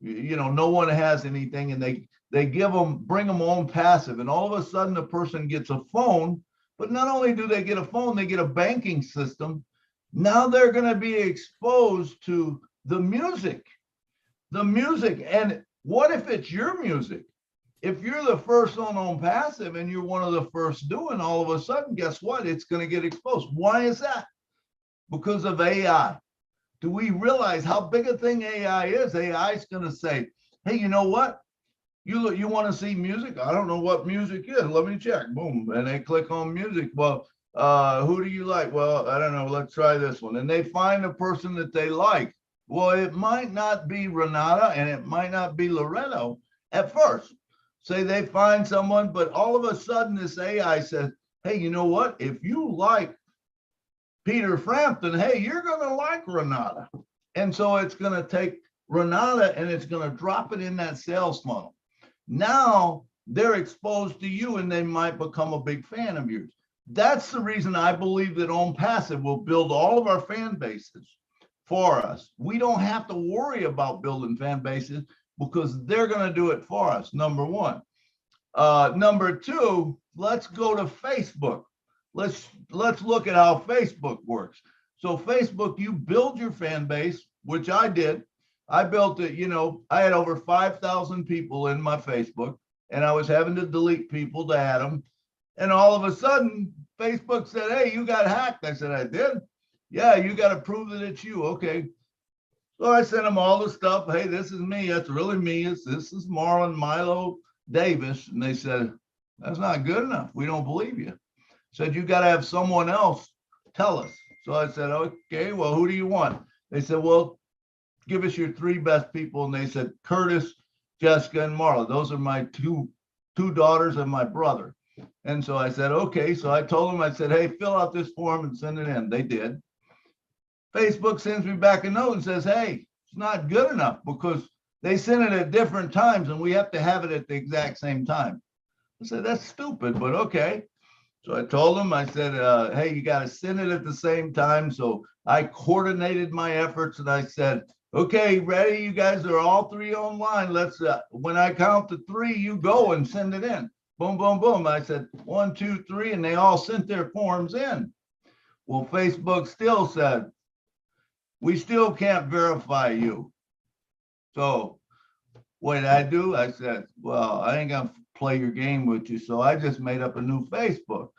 you know, no one has anything, and they bring them OnPassive, and all of a sudden the person gets a phone, but not only do they get a phone, they get a banking system. Now they're going to be exposed to the music. And what if it's your music? if you're the first on passive and you're one of the first doing, all of a sudden, guess what? It's going to get exposed. Why is that? Because of AI. Do we realize how big a thing AI is? AI is going to say, hey, you know what? You want to see music? I don't know what music is. Let me check. Boom. And they click on music. Well, who do you like? Well, I don't know. Let's try this one. And they find a person that they like. Well, it might not be Renata and it might not be Loretto at first. Say they find someone, but all of a sudden this AI says, hey, you know what? If you like Peter Frampton, hey, you're going to like Renata. And so it's going to take Renata and it's going to drop it in that sales funnel. Now they're exposed to you and they might become a big fan of yours. That's the reason I believe that ONPASSIVE will build all of our fan bases for us. We don't have to worry about building fan bases because they're going to do it for us, number one. Number two, let's go to Facebook. Let's look at how Facebook works. So Facebook, you build your fan base, which I did. I built it, you know, I had over 5,000 people in my Facebook and I was having to delete people to add them. And all of a sudden, Facebook said, hey, you got hacked. I said, I did? Yeah, you got to prove that it's you. Okay. So I sent them all the stuff. Hey, this is me. That's really me. This is Marlon Milo Davis. And they said, that's not good enough. We don't believe you. Said, you got to have someone else tell us. So I said, okay, well, who do you want? They said, well, give us your 3 best people. And they said, Curtis, Jessica, and Marla. Those are my two daughters and my brother. And so I said, okay. So I told them, I said, hey, fill out this form and send it in. They did. Facebook sends me back a note and says, hey, it's not good enough because they send it at different times and we have to have it at the exact same time. I said, that's stupid, but okay. So I told them, I said, hey, you got to send it at the same time. So I coordinated my efforts and I said, okay, ready? You guys are all 3 online. Let's, when I count to 3, you go and send it in. Boom, boom, boom. I said 1, 2, 3, and they all sent their forms in. Well, Facebook still said, we still can't verify you. So what did I do? I said, well, I ain't gonna play your game with you. So I just made up a new Facebook.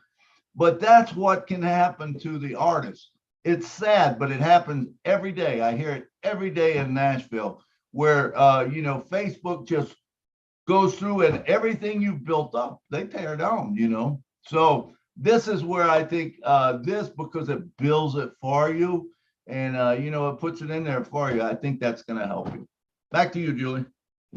But that's what can happen to the artist. It's sad, but it happens every day. I hear it every day in Nashville where, you know, Facebook just goes through and everything you've built up, they tear down, you know. So this is where I think this, because it builds it for you and, you know, it puts it in there for you. I think that's going to help you. Back to you, Julie.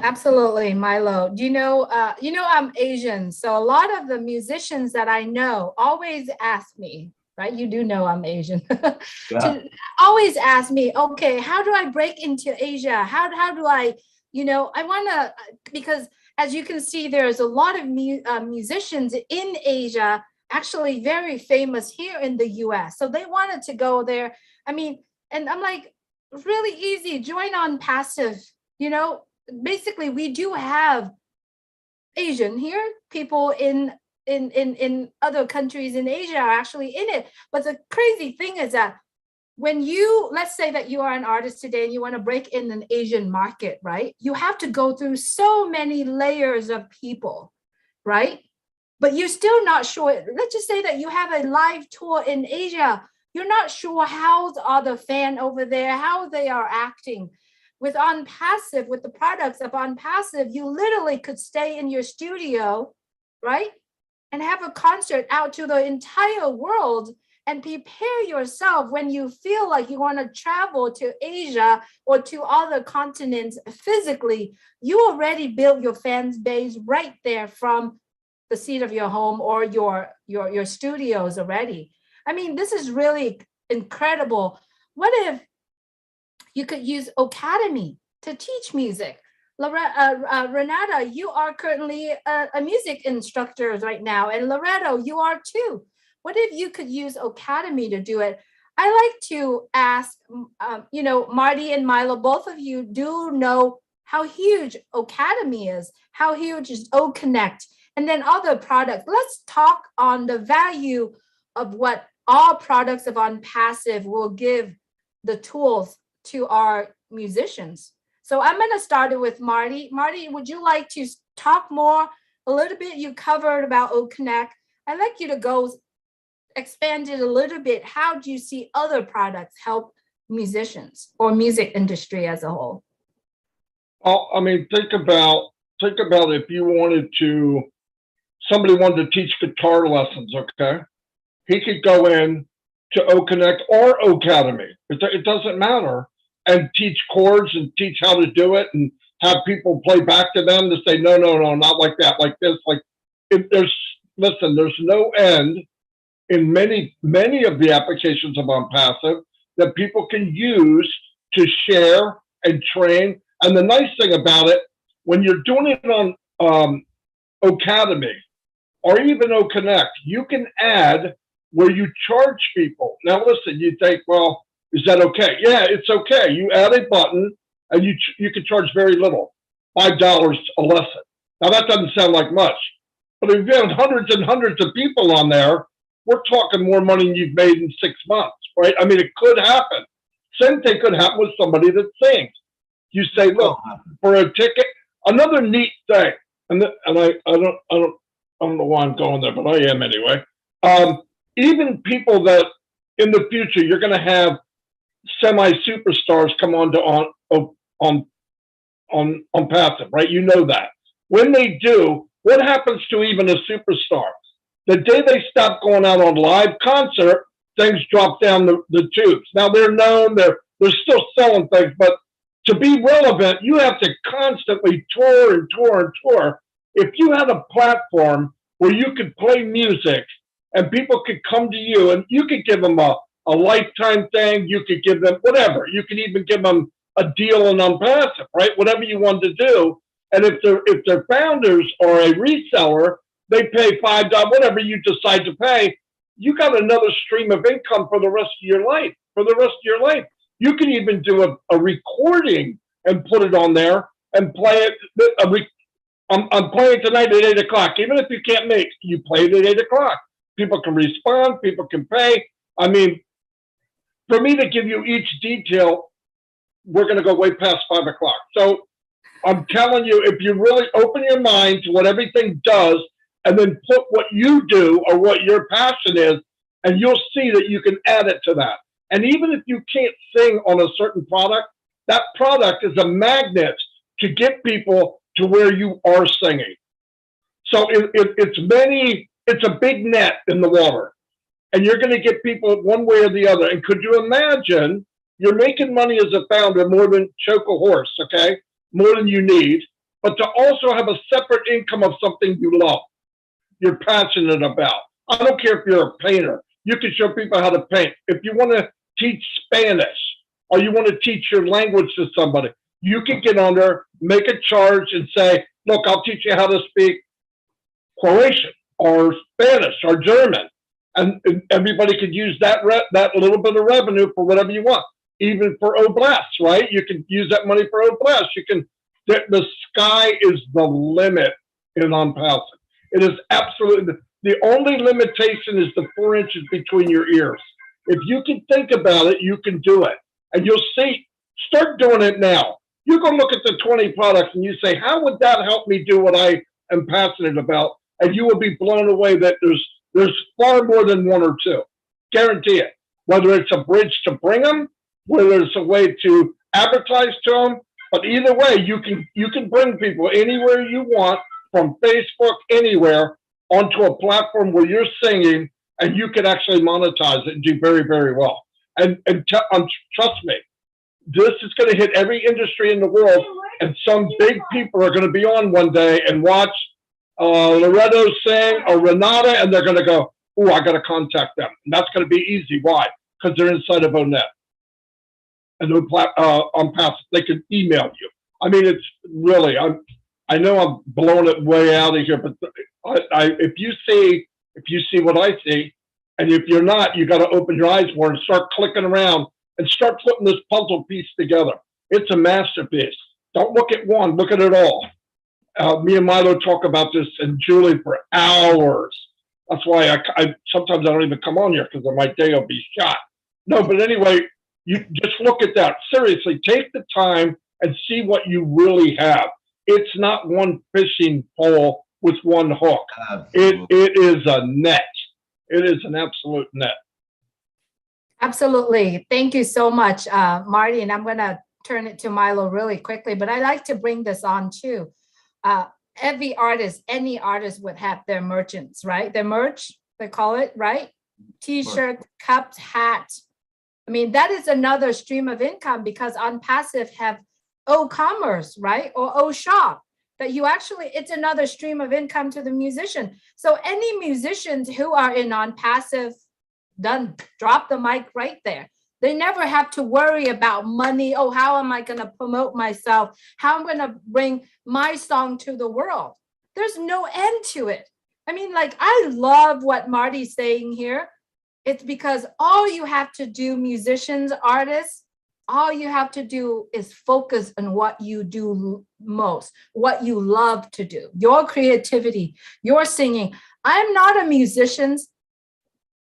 Absolutely, Milo. Do you know I'm Asian, so a lot of the musicians that I know always ask me, right? You do know I'm Asian. Yeah. Always ask me, okay, how do I break into Asia? How do I, you know, I want to, because as you can see, there's a lot of musicians in Asia, actually very famous here in the US. So they wanted to go there. I mean, and I'm like, really easy, join ONPASSIVE, you know. Basically, we do have Asian here, people in other countries in Asia are actually in it. But the crazy thing is that when you, let's say that you are an artist today and you want to break in an Asian market, right? You have to go through so many layers of people, right? But you're still not sure. Let's just say that you have a live tour in Asia. You're not sure how are the fan over there, how they are acting. With ONPASSIVE, with the products of ONPASSIVE, you literally could stay in your studio, right? And have a concert out to the entire world and prepare yourself when you feel like you want to travel to Asia or to other continents physically. You already built your fan base right there from the seat of your home or your studios already. I mean, this is really incredible. What if you could use Academy to teach music? Renata, you are currently a music instructor right now, and Loretto, you are too. What if you could use Academy to do it? I like to ask, you know, Marty and Milo, both of you do know how huge Academy is, how huge is OConnect, and then other products. Let's talk on the value of what all products of ONPASSIVE will give the tools to our musicians. So I'm going to start it with Marty. Marty, would you like to talk more a little bit you covered about OConnect. I'd like you to go expand it a little bit. How do you see other products help musicians or music industry as a whole? Well, I mean, think about if you wanted to, somebody wanted to teach guitar lessons, okay? He could go in to OConnect or Academy, it doesn't matter, and teach chords and teach how to do it and have people play back to them to say, no, not like that, like this, like, listen, there's no end in many of the applications of ONPASSIVE that people can use to share and train. And the nice thing about it, when you're doing it on Academy or even OConnect, you can add where you charge people. Now listen, you think, well, is that okay? Yeah, it's okay. You add a button and you can charge very little, $5 a lesson. Now that doesn't sound like much, but if you have hundreds and hundreds of people on there, we're talking more money than you've made in 6 months, right? I mean, it could happen. Same thing could happen with somebody that sings. You say, look, for a ticket, another neat thing, and I don't know why I'm going there, but I am anyway. Even people that in the future you're going to have semi-superstars come on ONPASSIVE, right? You know that. When they do, what happens to even a superstar? The day they stop going out on live concert, things drop down the tubes. Now they're known, they're still selling things, but to be relevant, you have to constantly tour and tour and tour. If you had a platform where you could play music and people could come to you and you could give them a lifetime thing, you could give them whatever. You could even give them a deal on ONPASSIVE, right? Whatever you wanted to do. And if their founders are a reseller, they pay $5, whatever you decide to pay, you got another stream of income for the rest of your life, You can even do a recording and put it on there and play it. I'm playing tonight at 8 o'clock. Even if you can't make, you play it at 8 o'clock. People can respond, people can pay. I mean, for me to give you each detail, we're going to go way past 5 o'clock. So I'm telling you, if you really open your mind to what everything does and then put what you do or what your passion is, and you'll see that you can add it to that. And even if you can't sing on a certain product, that product is a magnet to get people to where you are singing. So it's a big net in the water, and you're going to get people one way or the other. And could you imagine you're making money as a founder more than choke a horse, okay? More than you need, but to also have a separate income of something you love, you're passionate about. I don't care if you're a painter. You can show people how to paint. If you want to teach Spanish or you want to teach your language to somebody, you can get on there, make a charge and say, look, I'll teach you how to speak Croatian or Spanish or German. And everybody could use that little bit of revenue for whatever you want. Even for Oblast, right? You can use that money for Oblast. The sky is the limit in ONPASSIVE. It is absolutely, the only limitation is the 4 inches between your ears. If you can think about it, you can do it. And you'll see, start doing it now. You go look at the 20 products and you say, how would that help me do what I am passionate about? And you will be blown away that there's far more than one or two. Guarantee it. Whether it's a bridge to bring them, whether it's a way to advertise to them, but either way, you can bring people anywhere you want, from Facebook, anywhere, onto a platform where you're singing, and you can actually monetize it and do very, very well. And trust me, this is going to hit every industry in the world, and some big people are going to be on one day and watch Loretto sing or Renata, and they're going to go, oh, I got to contact them. And that's going to be easy. Why? Because they're inside of ONET. And ONPASSIVE, they can email you. I mean, it's really, I know I'm blowing it way out of here, but if you see what I see, and if you're not, you got to open your eyes more and start clicking around and start putting this puzzle piece together. It's a masterpiece. Don't look at one, look at it all. Me and Milo talk about this and Julie for hours. That's why I sometimes I don't even come on here because my day will be shot. No, but anyway, you just look at that. Seriously, take the time and see what you really have. It's not one fishing pole with one hook. Absolutely. It is a net. It is an absolute net. Absolutely. Thank you so much, Marty. And I'm going to turn it to Milo really quickly, but I like to bring this on too. Every artist, any artist would have their merchants, right? Their merch, they call it, right? T-shirt, cups, hat. I mean, that is another stream of income because OnPassive have O-commerce, right? Or O-shop that you actually, it's another stream of income to the musician. So any musicians who are in OnPassive, done, drop the mic right there. They never have to worry about money. Oh, how am I going to promote myself? How am I going to bring my song to the world? There's no end to it. I mean, like, I love what Marty's saying here. It's because all you have to do, musicians, artists, all you have to do is focus on what you do most, what you love to do, your creativity, your singing. I'm not a musician.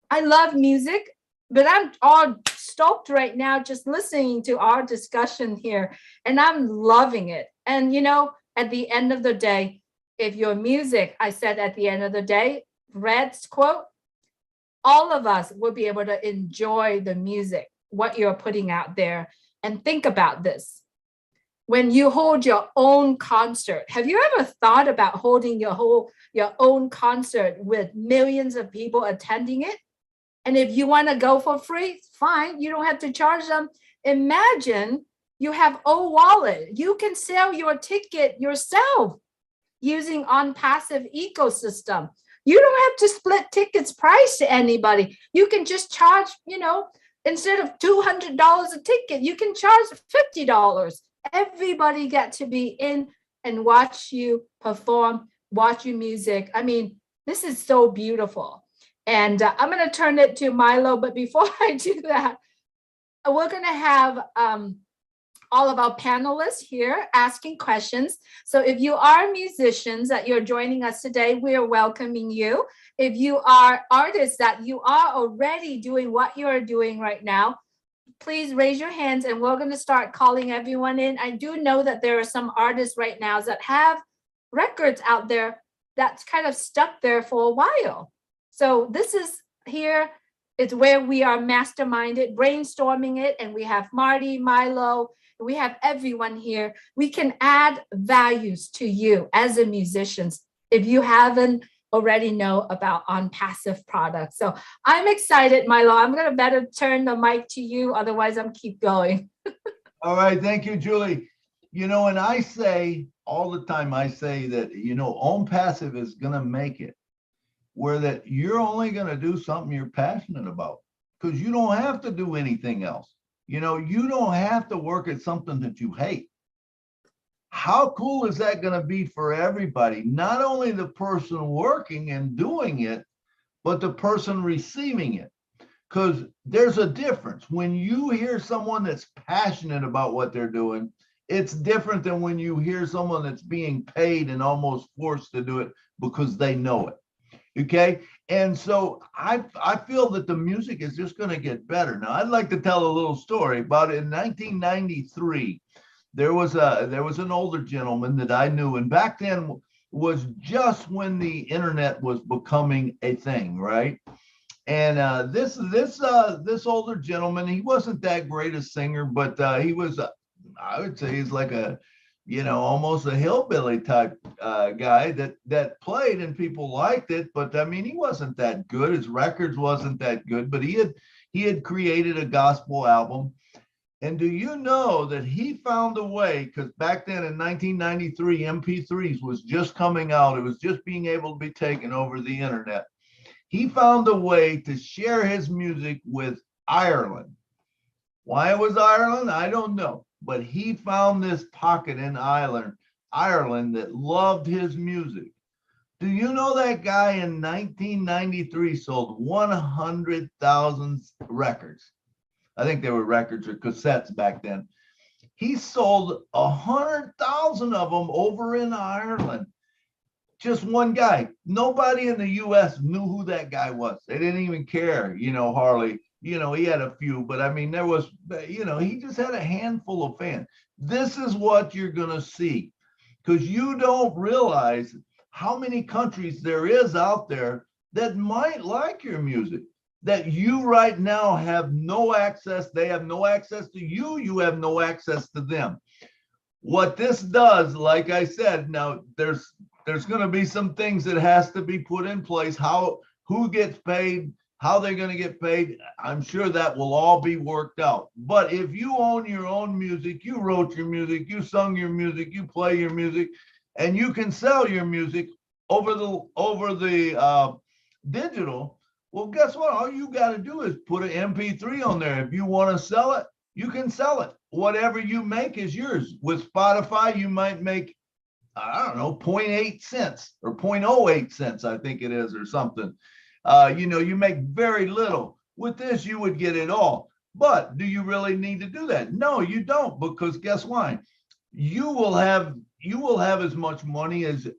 I love music, but I'm all stoked right now just listening to our discussion here, and I'm loving it. And, you know, at the end of the day, if your music, I said at the end of the day, Red's quote, all of us will be able to enjoy the music, what you're putting out there. And think about this. When you hold your own concert, have you ever thought about holding your own concert with millions of people attending it? And if you want to go for free, fine, you don't have to charge them. Imagine you have O-Wallet. You can sell your ticket yourself using OnPassive ecosystem. You don't have to split tickets price to anybody. You can just charge, you know, instead of $200 a ticket, you can charge $50. Everybody get to be in and watch you perform, watch your music. I mean, this is so beautiful. And I'm going to turn it to Milo. But before I do that, we're going to have all of our panelists here asking questions. So if you are musicians that you're joining us today, we are welcoming you. If you are artists that you are already doing what you're doing right now, please raise your hands and we're going to start calling everyone in. I do know that there are some artists right now that have records out there that's kind of stuck there for a while. So this is here, it's where we are masterminded, brainstorming it, and we have Marty, Milo, we have everyone here. We can add values to you as a musicians if you haven't already know about OnPassive products. So I'm excited, Milo. I'm going to better turn the mic to you. Otherwise, I'm keep going. All right. Thank you, Julie. You know, and I say all the time, I say that, you know, OnPassive is going to make it where that you're only going to do something you're passionate about because you don't have to do anything else. You know, you don't have to work at something that you hate. How cool is that going to be for everybody? Not only the person working and doing it, but the person receiving it. Because there's a difference. When you hear someone that's passionate about what they're doing, it's different than when you hear someone that's being paid and almost forced to do it because they know it. Okay. And so I feel that the music is just going to get better. Now, I'd like to tell a little story about in 1993. There was an older gentleman that I knew, and back then was just when the internet was becoming a thing, right? And this older gentleman, he wasn't that great a singer, but he was, I would say, he's like a, you know, almost a hillbilly type guy that played and people liked it. But I mean, he wasn't that good. His records wasn't that good, but he had created a gospel album. And do you know that he found a way, because back then in 1993, MP3s was just coming out. It was just being able to be taken over the internet. He found a way to share his music with Ireland. Why it was Ireland, I don't know. But he found this pocket in Ireland that loved his music. Do you know that guy in 1993 sold 100,000 records? I think they were records or cassettes back then. He sold 100,000 of them over in Ireland. Just one guy. Nobody in the US knew who that guy was. They didn't even care, you know, Harley. You know, he had a few, but I mean, there was, you know, he just had a handful of fans. This is what you're going to see, because you don't realize how many countries there is out there that might like your music, that you right now have no access, they have no access to you, you have no access to them. What this does, like I said, now there's going to be some things that has to be put in place, who gets paid, how they're going to get paid. I'm sure that will all be worked out. But if you own your own music, you wrote your music, you sung your music, you play your music, and you can sell your music over the digital, well, guess what? All you got to do is put an MP3 on there. If you want to sell it, you can sell it. Whatever you make is yours. With Spotify, you might make, I don't know, 0.8 cents or 0.08 cents, I think it is, or something. You make very little. With this, you would get it all. But do you really need to do that? No, you don't, because guess what? You will have as much money as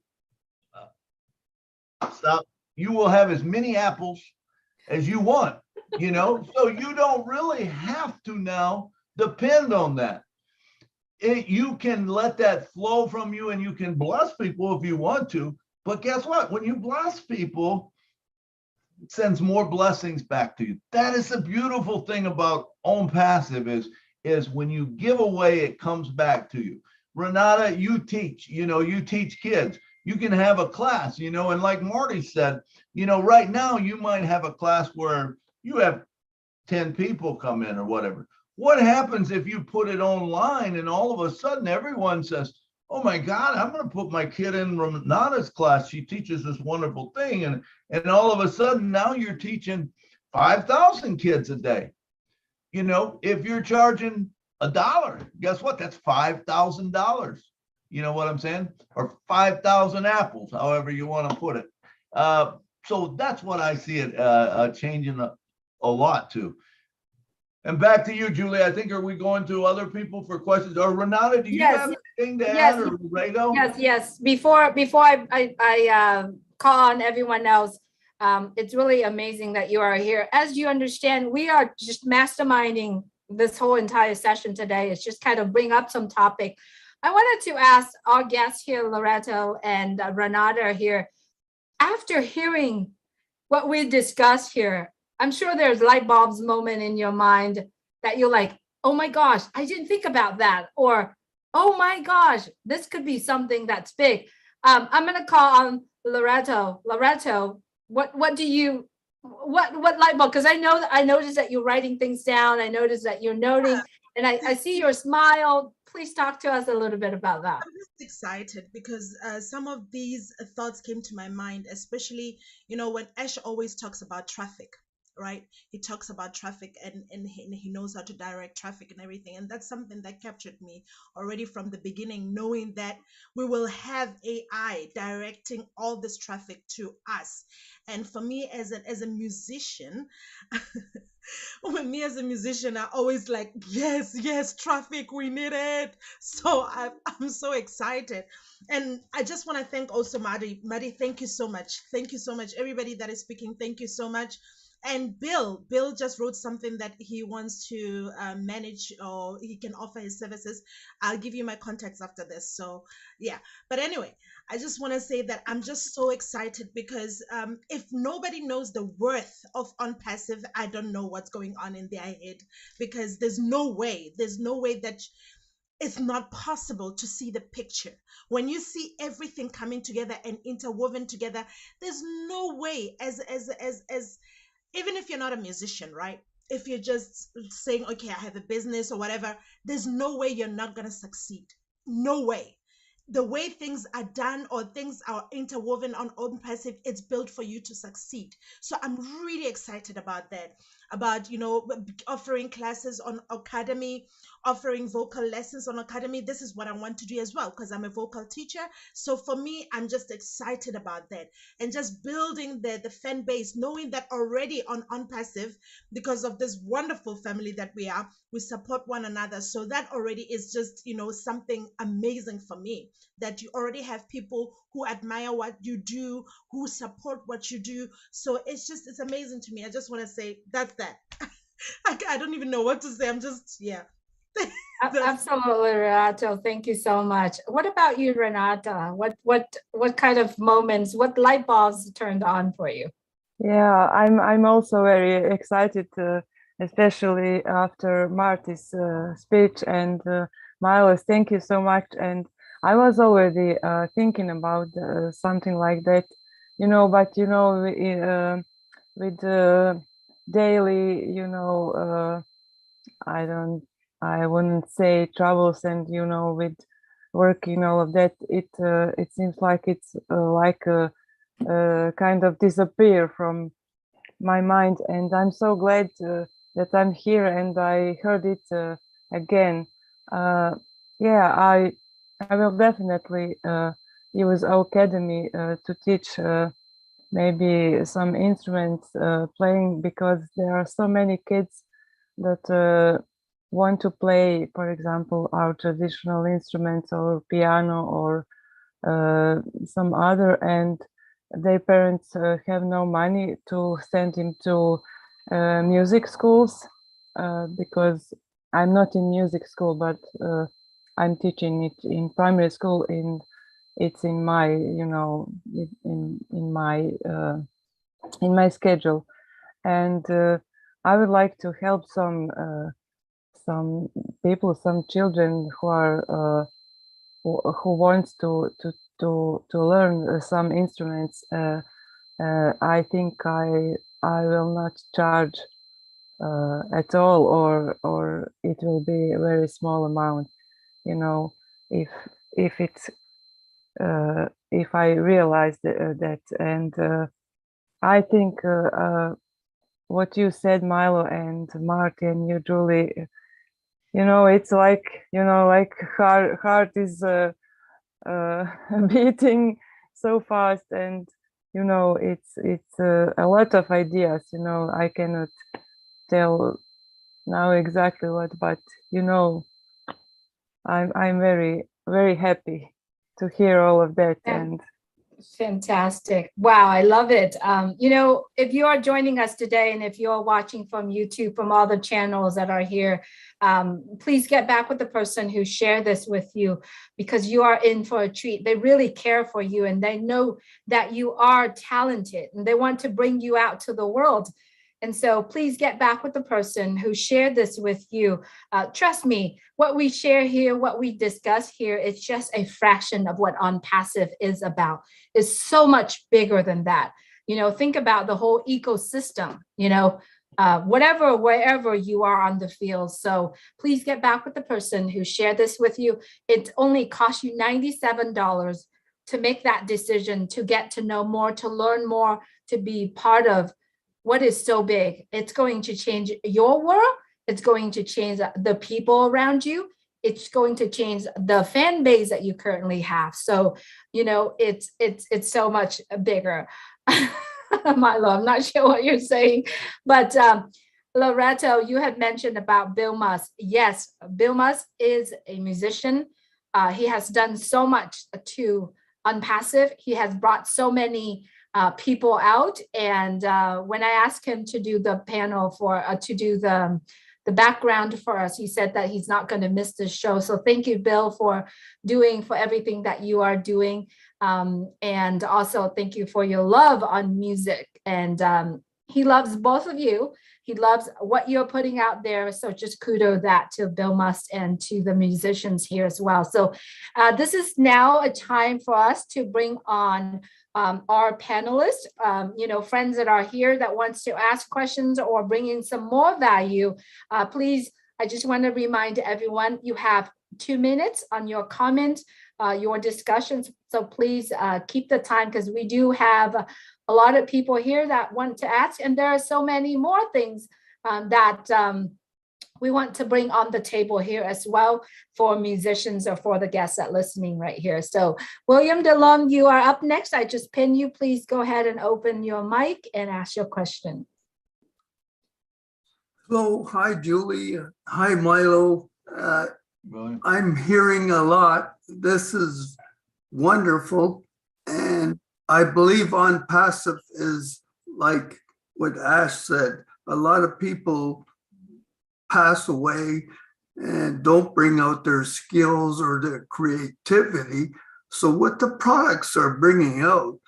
you will have as many apples as you want, so you don't really have to now depend on that. You can let that flow from you, and you can bless people if you want to, but guess what? When you bless people, it sends more blessings back to you. That is the beautiful thing about ONPASSIVE is when you give away, it comes back to you. Renata, you teach kids. You can have a class, and like Marty said, right now you might have a class where you have 10 people come in or whatever. What happens if you put it online and all of a sudden everyone says, oh my God, I'm going to put my kid in Renata's class. She teaches this wonderful thing. And all of a sudden now you're teaching 5,000 kids a day. If you're charging $1, guess what? That's $5,000. You know what I'm saying? Or 5,000 apples, however you want to put it. So that's what I see it changing a lot too. And back to you, Julie. I think, are we going to other people for questions? Or Renata, do you have anything to add, or Rado? Yes. Before I call on everyone else, it's really amazing that you are here. As you understand, we are just masterminding this whole entire session today. It's just kind of bring up some topic. I wanted to ask our guests here, Loretto and Renata here, after hearing what we discussed here, I'm sure there's light bulbs moment in your mind that you're like, oh my gosh, I didn't think about that. Or, oh my gosh, this could be something that's big. I'm going to call on Loretto. Loretto, what light bulb? Because I noticed that you're writing things down. I noticed that you're noting, and I see your smile. Please talk to us a little bit about that. I'm just excited because some of these thoughts came to my mind, especially, when Ash always talks about traffic, right? He talks about traffic and he knows how to direct traffic and everything. And that's something that captured me already from the beginning, knowing that we will have AI directing all this traffic to us. And for me as a musician, when me as a musician, I always like, yes, traffic, we need it. So I'm so excited. And I just want to thank also Maddie, thank you so much. Thank you so much. Everybody that is speaking, thank you so much. And Bill just wrote something that he wants to manage, or he can offer his services. I'll give you my contacts after this. So yeah, but anyway, I just want to say that I'm just so excited because if nobody knows the worth of ONPASSIVE, I don't know what's going on in their head, because there's no way that it's not possible to see the picture. When you see everything coming together and interwoven together, there's no way as even if you're not a musician, right? If you're just saying, okay, I have a business or whatever, there's no way you're not going to succeed. No way. The way things are done or things are interwoven on ONPASSIVE, it's built for you to succeed. So I'm really excited about that, about, offering classes on Academy, offering vocal lessons on Academy. This is what I want to do as well, because I'm a vocal teacher. So for me, I'm just excited about that, and just building the fan base, knowing that already on ONPASSIVE, because of this wonderful family that we are, we support one another. So that already is just, something amazing for me, that you already have people who admire what you do, who support what you do. So it's amazing to me. I just want to say that's that. I don't even know what to say. I'm just, yeah. Absolutely, Renata. Thank you so much. What about you, Renata? What kind of moments, what light bulbs turned on for you? Yeah, I'm also very excited, especially after Marty's speech and Milo's. Thank you so much. And I was already thinking about something like that, but with daily, I wouldn't say troubles, and with working all of that, it seems like it's like kind of disappear from my mind, and I'm so glad that I'm here and I heard it again. Yeah, I will definitely use our academy to teach maybe some instruments playing, because there are so many kids that want to play, for example, our traditional instruments or piano or some other, and their parents have no money to send him to music schools, because I'm not in music school, but I'm teaching it in primary school. It's in my, in my schedule, and I would like to help some people, some children who are who wants to learn some instruments. I think I will not charge at all, or it will be a very small amount. If it's if I realize that, and I think what you said, Milo and Martin, you Julie, it's like like heart is beating so fast, and it's a lot of ideas. I cannot tell now exactly what, but I'm very, very happy to hear all of that. And fantastic. Wow, I love it. If you are joining us today, and if you're watching from YouTube, from all the channels that are here, please get back with the person who shared this with you, because you are in for a treat. They really care for you, and they know that you are talented, and they want to bring you out to the world. And so please get back with the person who shared this with you. Trust me, what we share here, what we discuss here, it's just a fraction of what ONPASSIVE is about. It's so much bigger than that. Think about the whole ecosystem, wherever you are on the field. So please get back with the person who shared this with you. It only costs you $97 to make that decision, to get to know more, to learn more, to be part of what is so big. It's going to change your world. It's going to change the people around you. It's going to change the fan base that you currently have. So, it's so much bigger. Milo, I'm not sure what you're saying, but Loretto, you had mentioned about Bill Musk. Yes, Bill Musk is a musician. He has done so much to ONPASSIVE. He has brought so many people out. And when I asked him to do the panel to do the background for us, he said that he's not going to miss this show. So thank you, Bill, for everything that you are doing. And also thank you for your love on music. And he loves both of you. He loves what you're putting out there. So just kudos that to Bill Musk and to the musicians here as well. So this is now a time for us to bring on our panelists, friends that are here that wants to ask questions or bring in some more value. Please, I just want to remind everyone, you have 2 minutes on your comment, your discussions. So please keep the time, because we do have a lot of people here that want to ask, and there are so many more things that we want to bring on the table here as well for musicians or for the guests that are listening right here. So William DeLong, you are up next. I just pinned you. Please go ahead and open your mic and ask your question. Hello, hi Julie, hi Milo. I'm hearing a lot. This is wonderful. And I believe ONPASSIVE is like what Ash said. A lot of people pass away and don't bring out their skills or their creativity. So what the products are bringing out,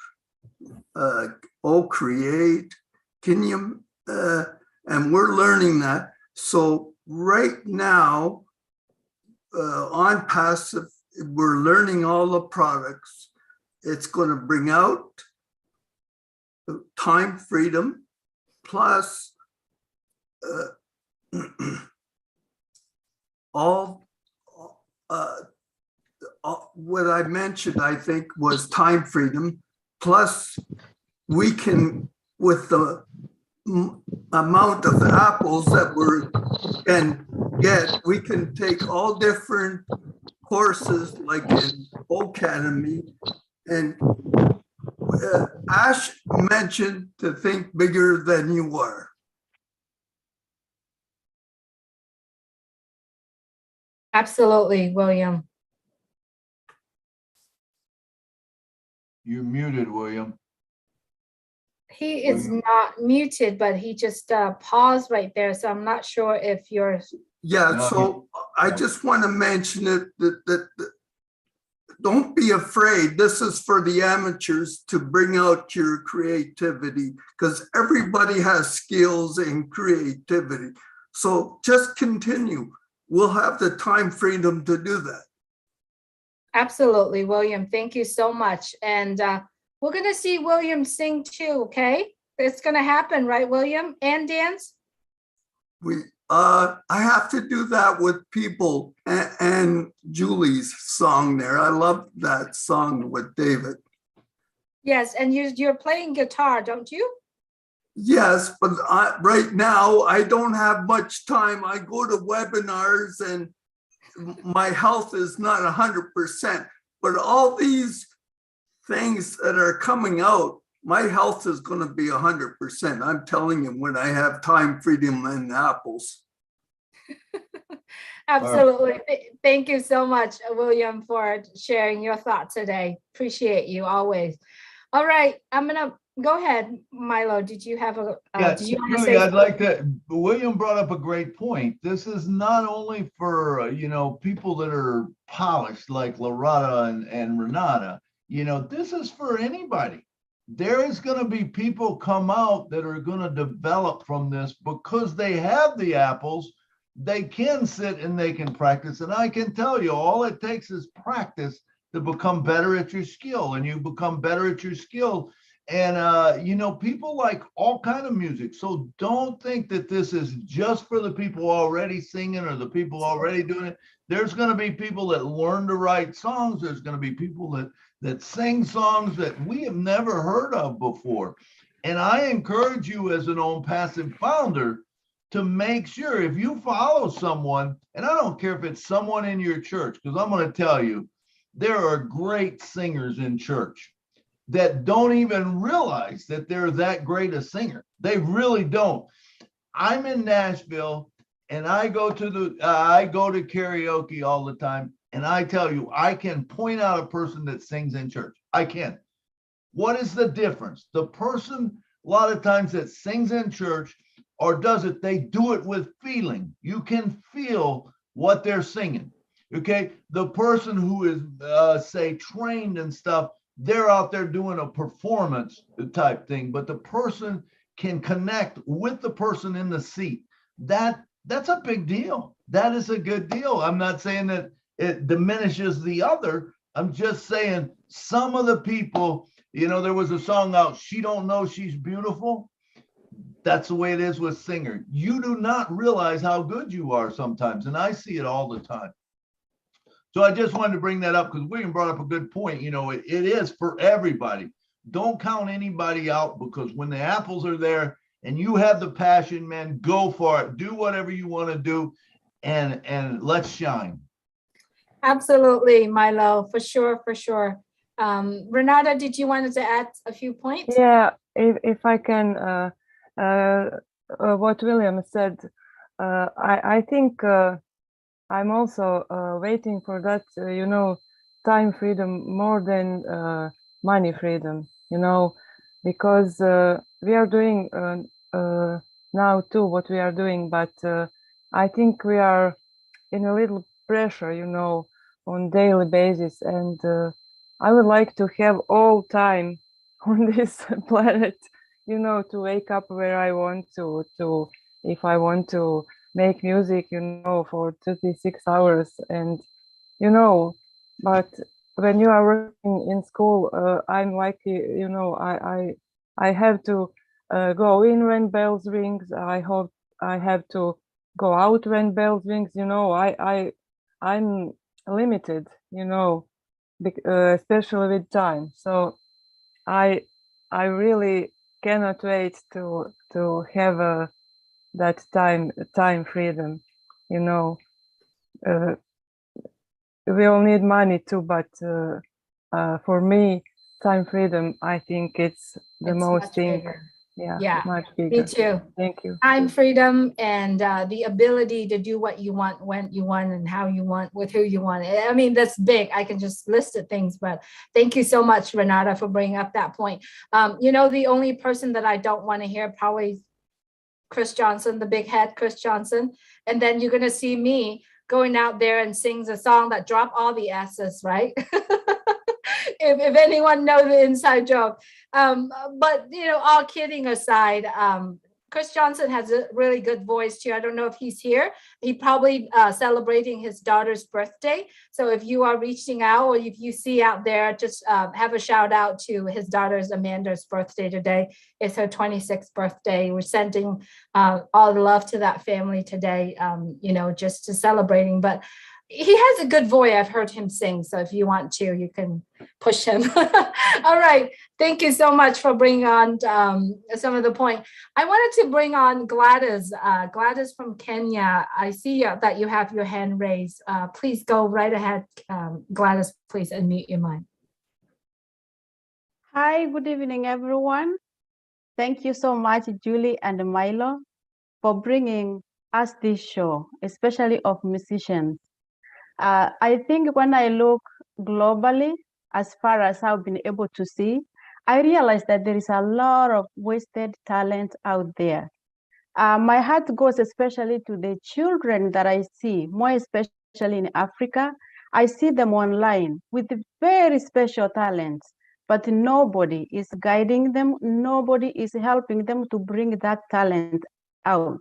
Create, can you, and we're learning that. So right now, on Passive, we're learning all the products. It's going to bring out time freedom plus all what I mentioned, I think, was time freedom. Plus, we can, with the amount of apples that we can get, we can take all different courses like in Academy. And Ash mentioned to think bigger than you are. Absolutely, William. You're muted, William. He is not muted, but he just paused right there. So I'm not sure if you're. Yeah, No, so I just want to mention it that don't be afraid. This is for the amateurs to bring out your creativity, because everybody has skills and creativity. So just continue. We'll have the time freedom to do that. Absolutely, William. Thank you so much. And we're going to see William sing too, okay? It's going to happen, right, William? And dance? I have to do that with people, and Julie's song there. I love that song with David. Yes, and you're playing guitar, don't you? Yes, but right now I don't have much time. I go to webinars and my health is not 100%, but all these things that are coming out, my health is going to be 100%. I'm telling you, when I have time freedom and apples. Absolutely. Thank you so much, William, for sharing your thoughts today. Appreciate you always. All right, I'm going to go ahead. Milo, did you have a, did you want to say Julie, I'd something? like to, William brought up a great point. This is not only for, people that are polished like Loretta and Renata, this is for anybody. There is going to be people come out that are going to develop from this because they have the apples. They can sit and they can practice. And I can tell you, all it takes is practice to become better at your skill, and you become better at your skill. And, people like all kind of music. So don't think that this is just for the people already singing or the people already doing it. There's going to be people that learn to write songs. There's going to be people that sing songs that we have never heard of before. And I encourage you as an ONPASSIVE founder to make sure, if you follow someone, and I don't care if it's someone in your church, because I'm going to tell you, there are great singers in church that don't even realize that they're that great a singer. They really don't. I'm in Nashville and I go to karaoke all the time. And I tell you, I can point out a person that sings in church. I can. What is the difference? The person, a lot of times, that sings in church or does it, they do it with feeling. You can feel what they're singing. Okay. The person who is, say, trained and stuff, they're out there doing a performance type thing, but the person can connect with the person in the seat. That's a big deal. That is a good deal. I'm not saying that it diminishes the other. I'm just saying some of the people, there was a song out, She Don't Know She's Beautiful. That's the way it is with singer. You do not realize how good you are sometimes. And I see it all the time. So I just wanted to bring that up because William brought up a good point. It is for everybody. Don't count anybody out, because when the apples are there and you have the passion, man, go for it. Do whatever you want to do and let's shine. Absolutely, Milo, for sure, for sure. Renata, did you want to add a few points? Yeah, if I can, what William said, I think I'm also waiting for that, time freedom more than money freedom, because we are doing now too what we are doing, but I think we are in a little pressure, you know, on daily basis. And I would like to have all time on this planet, you know, to wake up where I want to if I want to make music, you know, for 36 hours. And, you know, but when you are working in school, I'm like, you know, I have to go in when bells rings. I have to go out when bells rings. You know, I'm limited, you know, especially with time. So I really cannot wait to have that time freedom, you know. We all need money too, but for me, time freedom, I think it's the It's most much thing. bigger. Yeah, Yeah, much me bigger. too. Thank you. Time freedom and the ability to do what you want, when you want, and how you want, with who you want. I mean, that's big. I can just list the things, but thank you so much, Renata, for bringing up that point. You know, the only person that I don't want to hear probably Chris Johnson, the big head, Chris Johnson. And then you're going to see me going out there and sings a song that drop all the S's, right? if anyone knows the inside joke. But, you know, all kidding aside, Chris Johnson has a really good voice too. I don't know if he's here. He probably celebrating his daughter's birthday. So if you are reaching out, or if you see out there, just have a shout out to his daughter's Amanda's birthday today. It's her 26th birthday. We're sending all the love to that family today, you know, just to celebrating. But he has a good voice. I've heard him sing. So if you want to, you can push him. All right. Thank you so much for bringing on some of the point. I wanted to bring on Gladys. Gladys from Kenya. I see that you have your hand raised. Please go right ahead. Gladys, please unmute your mic. Hi, good evening, everyone. Thank you so much, Julie and Milo, for bringing us this show, especially of musicians. I think when I look globally, as far as I've been able to see, I realize that there is a lot of wasted talent out there. My heart goes especially to the children that I see, more especially in Africa. I see them online with very special talents, but nobody is guiding them. Nobody is helping them to bring that talent out.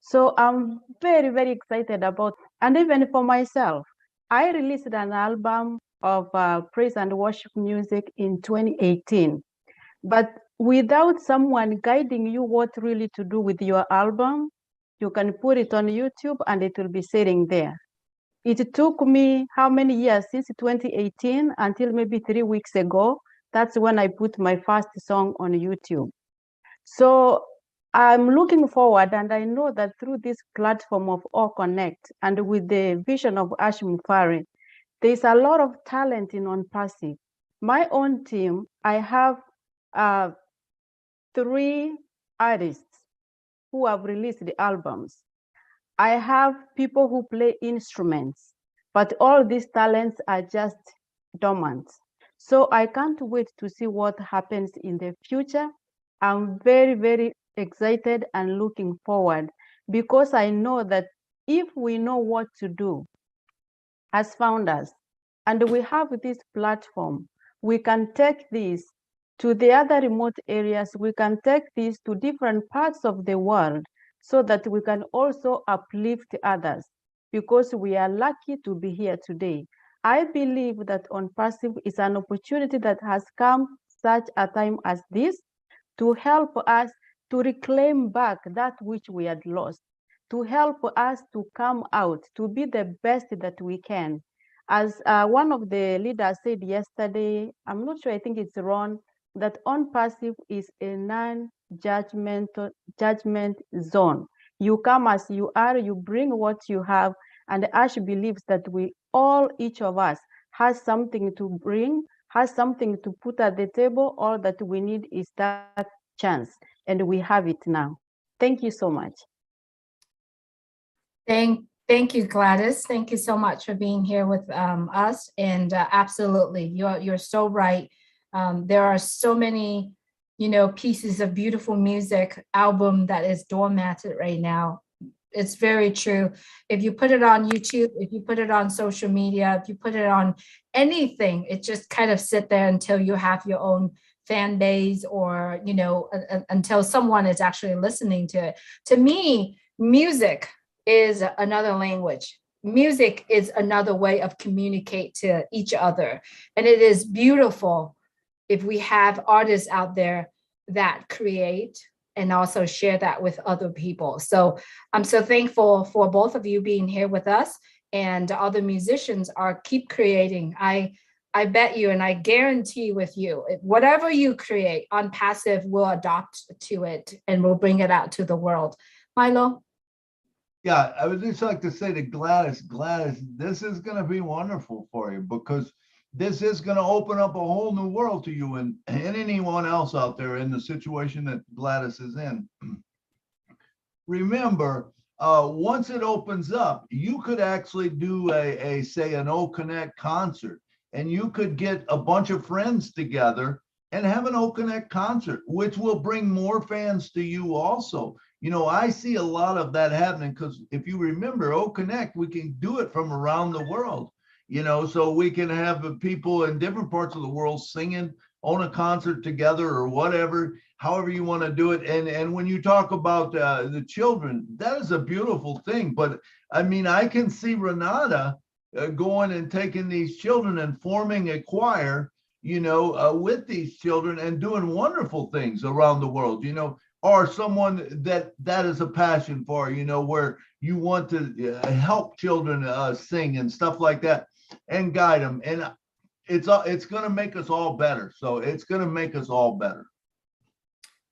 So I'm very, very excited about, and even for myself, I released an album of praise and worship music in 2018. But without someone guiding you what really to do with your album, you can put it on YouTube and it will be sitting there. It took me how many years, since 2018 until maybe 3 weeks ago. That's when I put my first song on YouTube. So I'm looking forward, and I know that through this platform of All Connect and with the vision of Mufareh, there's a lot of talent in ONPASSIVE. My own team, I have 3 artists who have released the albums. I have people who play instruments, but all these talents are just dormant. So I can't wait to see what happens in the future. I'm very, very excited and looking forward, because I know that if we know what to do as founders, and we have this platform, we can take this to the other remote areas, we can take this to different parts of the world, so that we can also uplift others, because we are lucky to be here today. I believe that ONPASSIVE is an opportunity that has come such a time as this to help us to reclaim back that which we had lost, to help us to come out, to be the best that we can. As one of the leaders said yesterday, I'm not sure, I think it's Ron, that ONPASSIVE is a non-judgment zone. You come as you are, you bring what you have, and Ash believes that we all, each of us, has something to bring, has something to put at the table. All that we need is that chance, and we have it now. Thank you so much. Thank you, Gladys. Thank you so much for being here with us. And absolutely, you're so right. There are so many pieces of beautiful music album that is doormatted right now. It's very true. If you put it on YouTube, if you put it on social media, if you put it on anything, it just kind of sit there until you have your own fan base, or, until someone is actually listening to it. To me, music is another language. Music is another way of communicate to each other. And it is beautiful if we have artists out there that create and also share that with other people. So I'm so thankful for both of you being here with us, and other musicians keep creating. I bet you, and I guarantee with you, whatever you create, ONPASSIVE will adopt to it and will bring it out to the world. Milo? Yeah, I would just like to say to Gladys, this is going to be wonderful for you, because this is going to open up a whole new world to you and anyone else out there in the situation that Gladys is in. Remember, once it opens up, you could actually do say an O Connect concert, and you could get a bunch of friends together and have an O Connect concert, which will bring more fans to you also. I see a lot of that happening, because if you remember O Connect, we can do it from around the world. So we can have people in different parts of the world singing on a concert together, or whatever, however you want to do it. And when you talk about the children, that is a beautiful thing. But I mean, I can see Renata going and taking these children and forming a choir, with these children, and doing wonderful things around the world, or someone that is a passion for, where you want to help children sing and stuff like that, and guide them. And it's going to make us all better. So it's going to make us all better.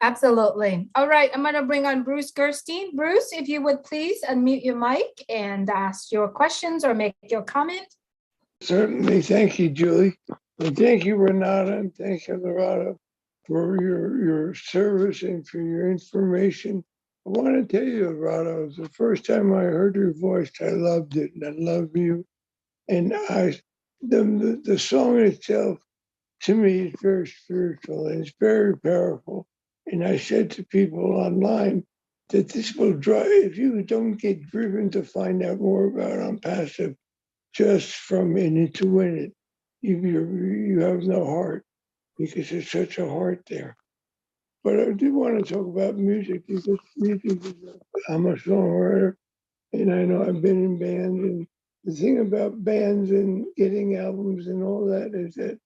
Absolutely. All right, I'm going to bring on Bruce Gerstein. Bruce, if you would please unmute your mic and ask your questions or make your comment. Certainly. Thank you, Julie. And thank you, Renata, and thank you, Loretta, for your service and for your information. I want to tell you, Loretta, it was the first time I heard your voice. I loved it, and I love you. And the song itself, to me, is very spiritual, and it's very powerful. And I said to people online that this will drive, if you don't get driven to find out more about ONPASSIVE just from in it to win it, you have no heart, because there's such a heart there. But I do want to talk about music, because music is, I'm a songwriter, and I know I've been in bands, and the thing about bands and getting albums and all that is that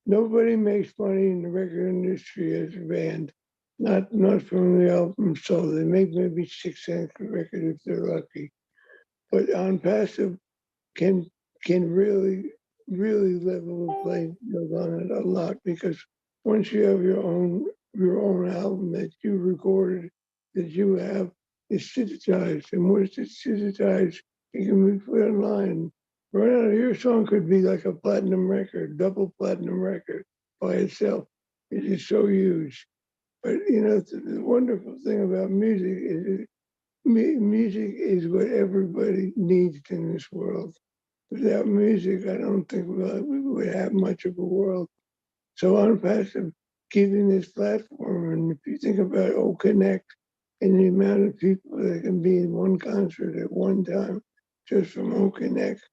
nobody makes money in the record industry as a band, not from the album sold. They make maybe 6 cents a record if they're lucky. But ONPASSIVE can really level the playing field on it a lot, because once you have your own album that you recorded, that you have, is digitized, and once it's digitized, it can be put online. Right out of your song could be like a platinum record, double platinum record by itself. It is so huge. But the wonderful thing about music is music is what everybody needs in this world. Without music, I don't think we would have much of a world. So ONPASSIVE giving this platform, and if you think about O Connect and the amount of people that can be in one concert at one time, just from O Connect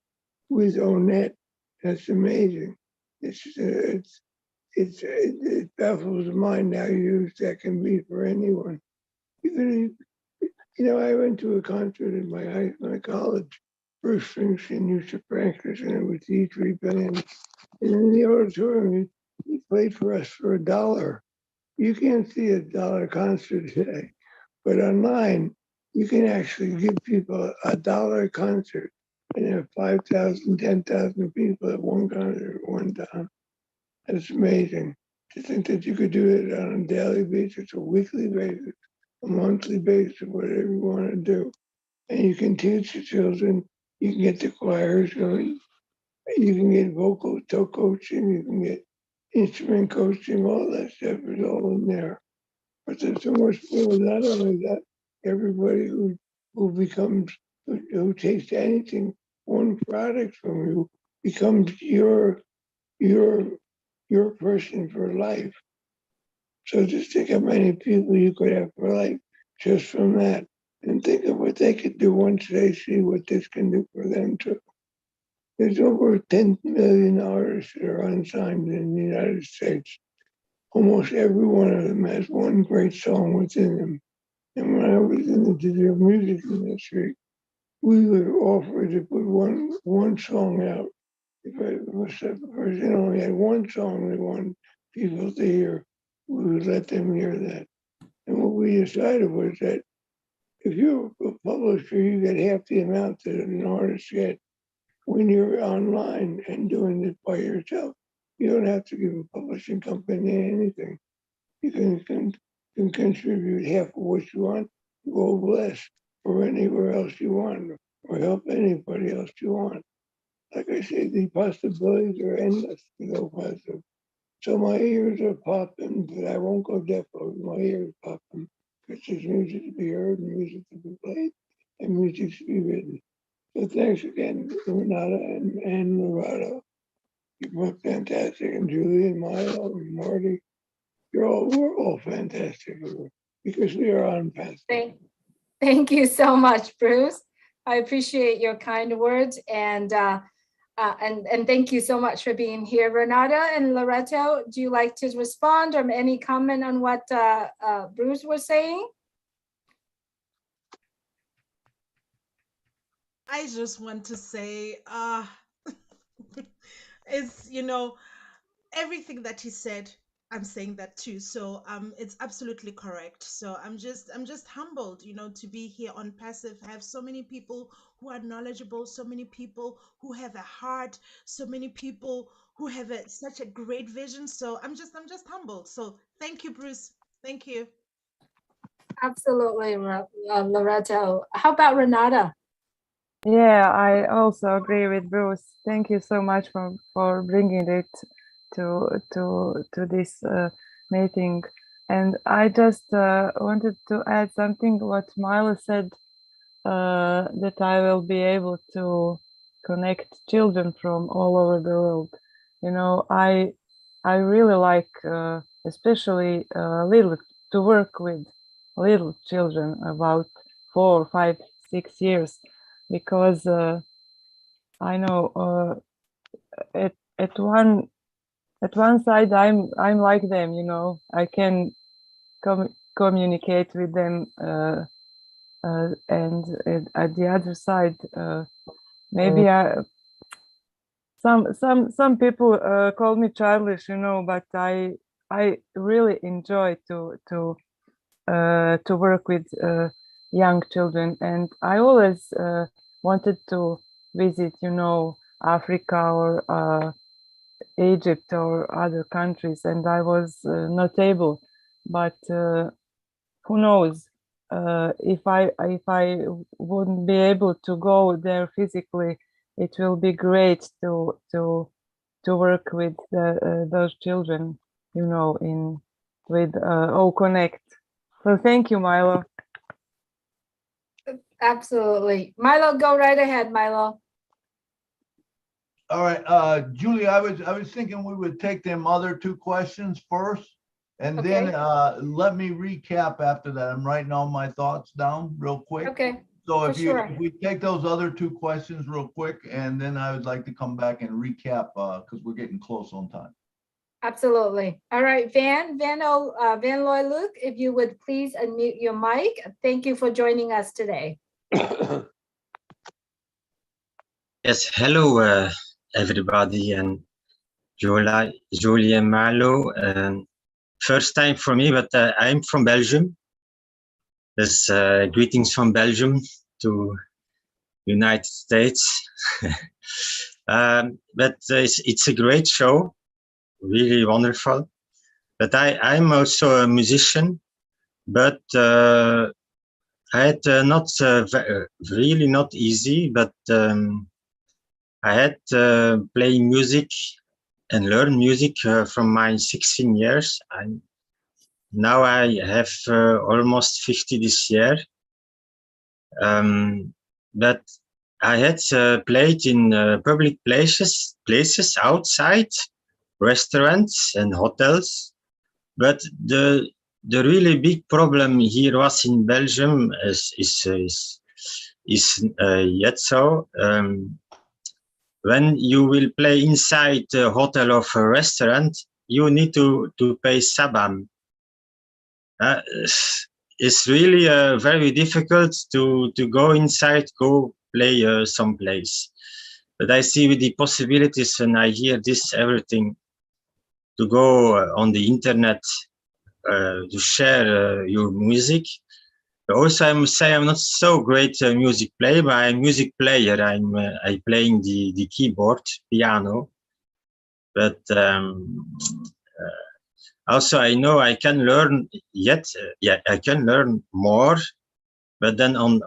with ONET, that's amazing. It baffles the mind how huge that can be for anyone. Even I went to a concert in my college. Bruce Springsteen used to practice, and it was E3 bands. And in the auditorium, he played for us for $1. You can't see a $1 concert today, but online, you can actually give people a $1 concert and have 5,000, 10,000 people at one concert at one time. That's amazing to think that you could do it on a daily basis, a weekly basis, a monthly basis, whatever you want to do. And you can teach the children, you can get the choirs going, you can get vocal coaching, you can get instrument coaching, all that stuff is all in there. But there's so much more. Not only that, everybody who takes anything, one product from you, becomes your person for life. So just think how many people you could have for life just from that. And think of what they could do once they see what this can do for them too. There's over 10 million artists that are unsigned in the United States. Almost every one of them has one great song within them. And when I was in the digital music industry, we were offered to put one song out. If a person only had one song they wanted people to hear, we would let them hear that. And what we decided was that if you're a publisher, you get half the amount that an artist gets when you're online and doing it by yourself. You don't have to give a publishing company anything. You can contribute half of what you want, go less, or anywhere else you want, or help anybody else you want. Like I say, the possibilities are endless to go positive. So my ears are popping, but I won't go deaf over my ears popping, because there's music to be heard, and music to be played, and music to be written. So thanks again, Renata and Loretta. You're both fantastic, and Julie and Milo and Marty. We're all fantastic because we are on path. Thank you so much, Bruce. I appreciate your kind words, and thank you so much for being here. Renata and Loretto, do you like to respond or any comment on what Bruce was saying? I just want to say, it's, everything that he said, I'm saying that too. So it's absolutely correct. So I'm just humbled, to be here on Passive. I have so many people who are knowledgeable, so many people who have a heart, so many people who have such a great vision. So I'm just humbled. So thank you, Bruce. Thank you. Absolutely, Loretto. How about Renata? Yeah, I also agree with Bruce. Thank you so much for bringing it to this meeting. And I just wanted to add something what Milo said, that I will be able to connect children from all over the world. I really like, especially to work with little children about 4, 5, 6 years, because I know at one side I'm like them, I can communicate with them, and at the other side, maybe some people call me childish, but I really enjoy to work with young children, and I always wanted to visit, Africa or Egypt or other countries, and I was not able. But who knows? If I wouldn't be able to go there physically, it will be great to work with those children, with OConnect. So thank you, Milo. Absolutely. Milo, go right ahead, Milo. All right, Julie, I was thinking we would take them other two questions first, and then let me recap after that. I'm writing all my thoughts down real quick. Okay. So if we take those other two questions real quick, and then I would like to come back and recap because we're getting close on time. Absolutely. All right, Van Loy Luke, if you would please unmute your mic. Thank you for joining us today. Yes, hello everybody, and Julie and Marlo. First time for me, but I'm from Belgium. There's greetings from Belgium to United States. But it's a great show, really wonderful. But I'm also a musician, but I had really not easy, but I had playing music and learn music from my 16 years. Now I have almost 50 this year. But I had played in public places outside, restaurants and hotels. But the really big problem here was in Belgium is yet so. When you will play inside the hotel of a restaurant, you need to pay sabam. It's really very difficult to go inside, go play someplace. But I see with the possibilities, and I hear this everything, to go on the internet to share your music. But also, I must say I'm not so great music player, but I'm a music player. I playing the keyboard, piano. But also I know I can learn yet. Yeah, I can learn more. But then on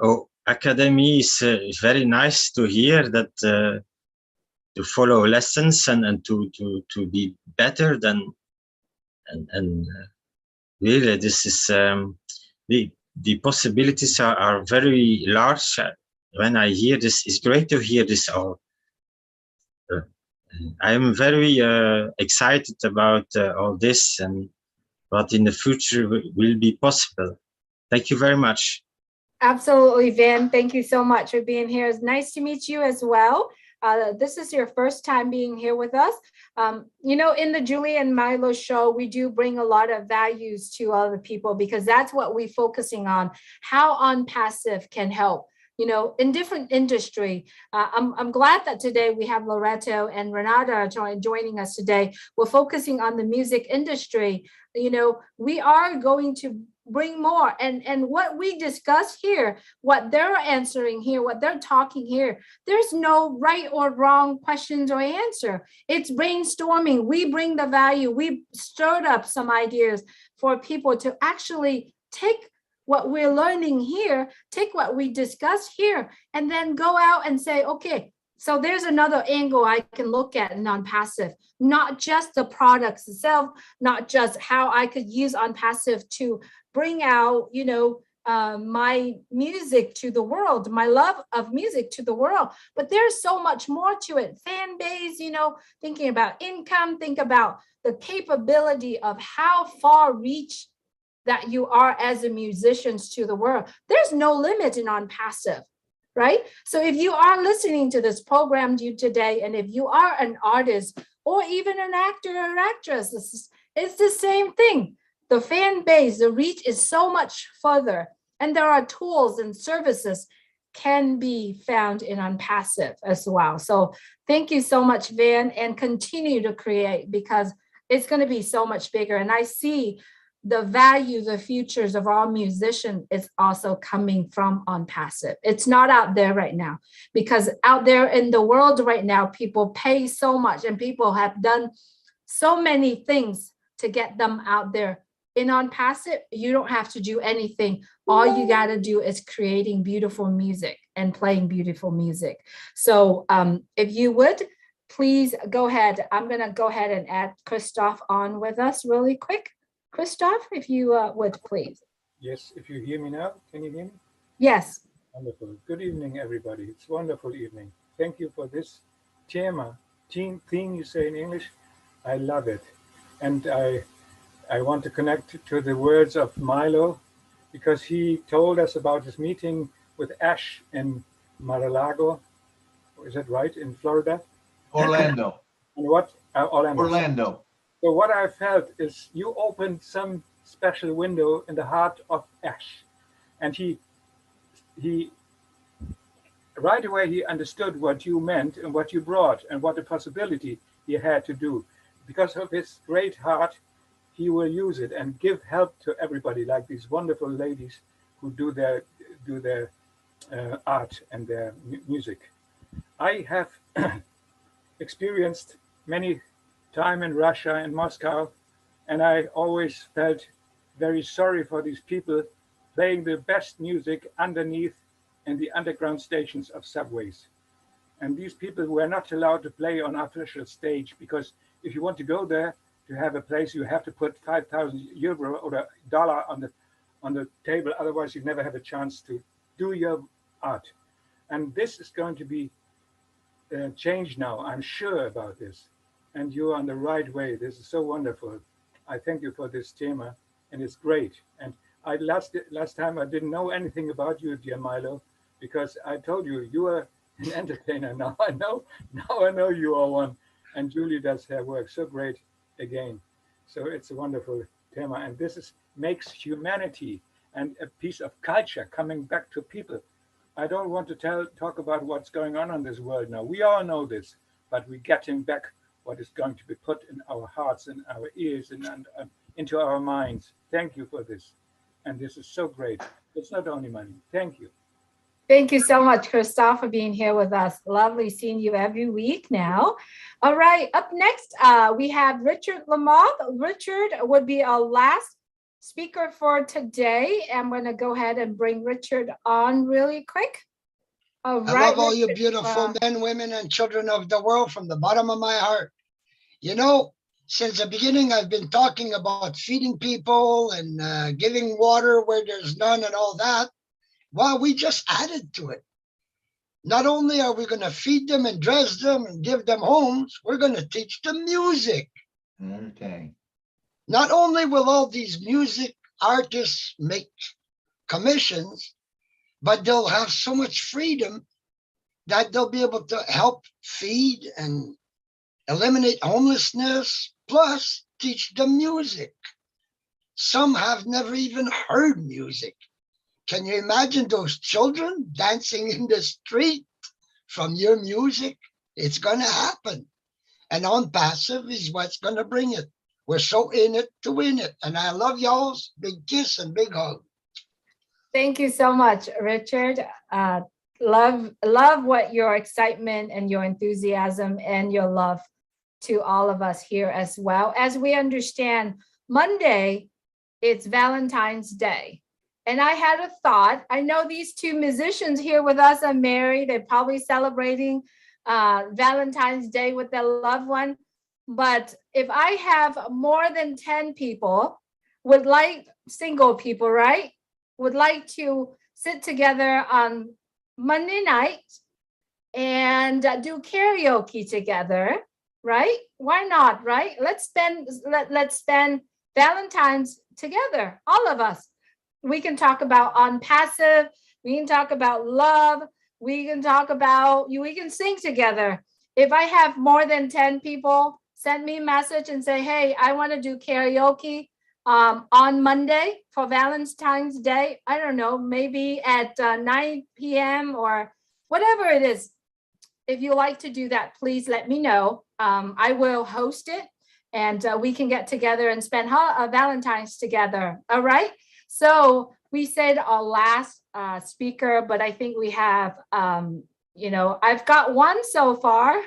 academy is very nice to hear that to follow lessons and to be better than and really this is the possibilities are very large. When I hear this, it's great to hear this all. I'm very excited about all this and what in the future will be possible. Thank you very much. Absolutely, Van. Thank you so much for being here. It's nice to meet you as well. This is your first time being here with us. You know, in the Julie and Milo show, we do bring a lot of values to other people because that's what we're focusing on, how ONPASSIVE can help, you know, in different industry. I'm glad that today we have Loreto and Renata joining us today. We're focusing on the music industry. You know, we are going to bring more and what we discuss here, what they're answering here, what they're talking here, there's no right or wrong questions or answer. It's brainstorming. We bring the value. We stirred up some ideas for people to actually take what we're learning here, take what we discuss here, and then go out and say, okay, so there's another angle I can look at in ONPASSIVE, not just the products itself, not just how I could use ONPASSIVE to bring out, you know, my music to the world, my love of music to the world. But there's so much more to it. Fan base, you know, thinking about income, think about the capability of how far reach that you are as a musician to the world. There's no limit in ONPASSIVE. Right? So if you are listening to this program today, and if you are an artist or even an actor or actress, it's the same thing. The fan base, the reach is so much further, and there are tools and services can be found in ONPASSIVE as well. So thank you so much, Van, and continue to create because it's going to be so much bigger. And I see the value, the futures of our musician is also coming from ONPASSIVE. It's not out there right now because out there in the world right now, people pay so much and people have done so many things to get them out there. In ONPASSIVE, you don't have to do anything. All you got to do is creating beautiful music and playing beautiful music. So if you would, please go ahead. I'm going to go ahead and add Christoph on with us really quick. Christoph, if you would, please. Yes, if you hear me now, can you hear me? Yes. Wonderful. Good evening, everybody. It's a wonderful evening. Thank you for this theme you say in English. I love it. And I want to connect to the words of Milo because he told us about his meeting with Ash in Mar-a-Lago. Is that right? In Florida? Orlando. And what? Orlando. So what I felt is you opened some special window in the heart of Ash, and he right away he understood what you meant and what you brought and what the possibility he had to do. Because of his great heart, he will use it and give help to everybody, like these wonderful ladies who do their art and their music. I have experienced many time in Russia and Moscow, and I always felt very sorry for these people playing the best music underneath in the underground stations of subways. And these people were not allowed to play on official stage because if you want to go there to have a place, you have to put 5,000 euro or dollar on the table. Otherwise, you never have a chance to do your art. And this is going to be changed now. I'm sure about this. And you're on the right way. This is so wonderful. I thank you for this tema, and it's great. And last time I didn't know anything about you, dear Milo, because I told you you are an entertainer. Now I know you are one. And Julie does her work so great again. So it's a wonderful tema, and makes humanity and a piece of culture coming back to people. I don't want to talk about what's going on in this world now. We all know this, but we're getting back what is going to be put in our hearts and our ears and into our minds. Thank you for this. And this is so great. It's not only money. Thank you. Thank you so much, Christoph, for being here with us. Lovely seeing you every week now. All right, up next, we have Richard Lamoth. Richard would be our last speaker for today. I'm going to go ahead and bring Richard on really quick. All right, I love all you Richard, beautiful men, women, and children of the world from the bottom of my heart. You know, since the beginning, I've been talking about feeding people and giving water where there's none and all that. Well, we just added to it. Not only are we going to feed them and dress them and give them homes, we're going to teach them music. Okay. Not only will all these music artists make commissions, but they'll have so much freedom that they'll be able to help feed and eliminate homelessness, plus teach them music. Some have never even heard music. Can you imagine those children dancing in the street from your music? It's going to happen. And ONPASSIVE is what's going to bring it. We're so in it to win it. And I love y'all's. Big kiss and big hug. Thank you so much, Richard. Love what your excitement and your enthusiasm and your love to all of us here as well. As we understand, Monday, it's Valentine's Day. And I had a thought. I know these two musicians here with us are married. They're probably celebrating Valentine's Day with their loved one. But if I have more than 10 people, single people, right? Would like to sit together on Monday night and do karaoke together, right? Why not, right? Let's spend Valentine's together, all of us. We can talk about ONPASSIVE, we can talk about love, we can sing together. If I have more than 10 people, send me a message and say, hey, I want to do karaoke on Monday for Valentine's Day. I don't know, maybe at 9 p.m. or whatever it is. If you like to do that, please let me know. I will host it and we can get together and spend Valentine's together. All right. So we said our last speaker, but I think we have, I've got one so far.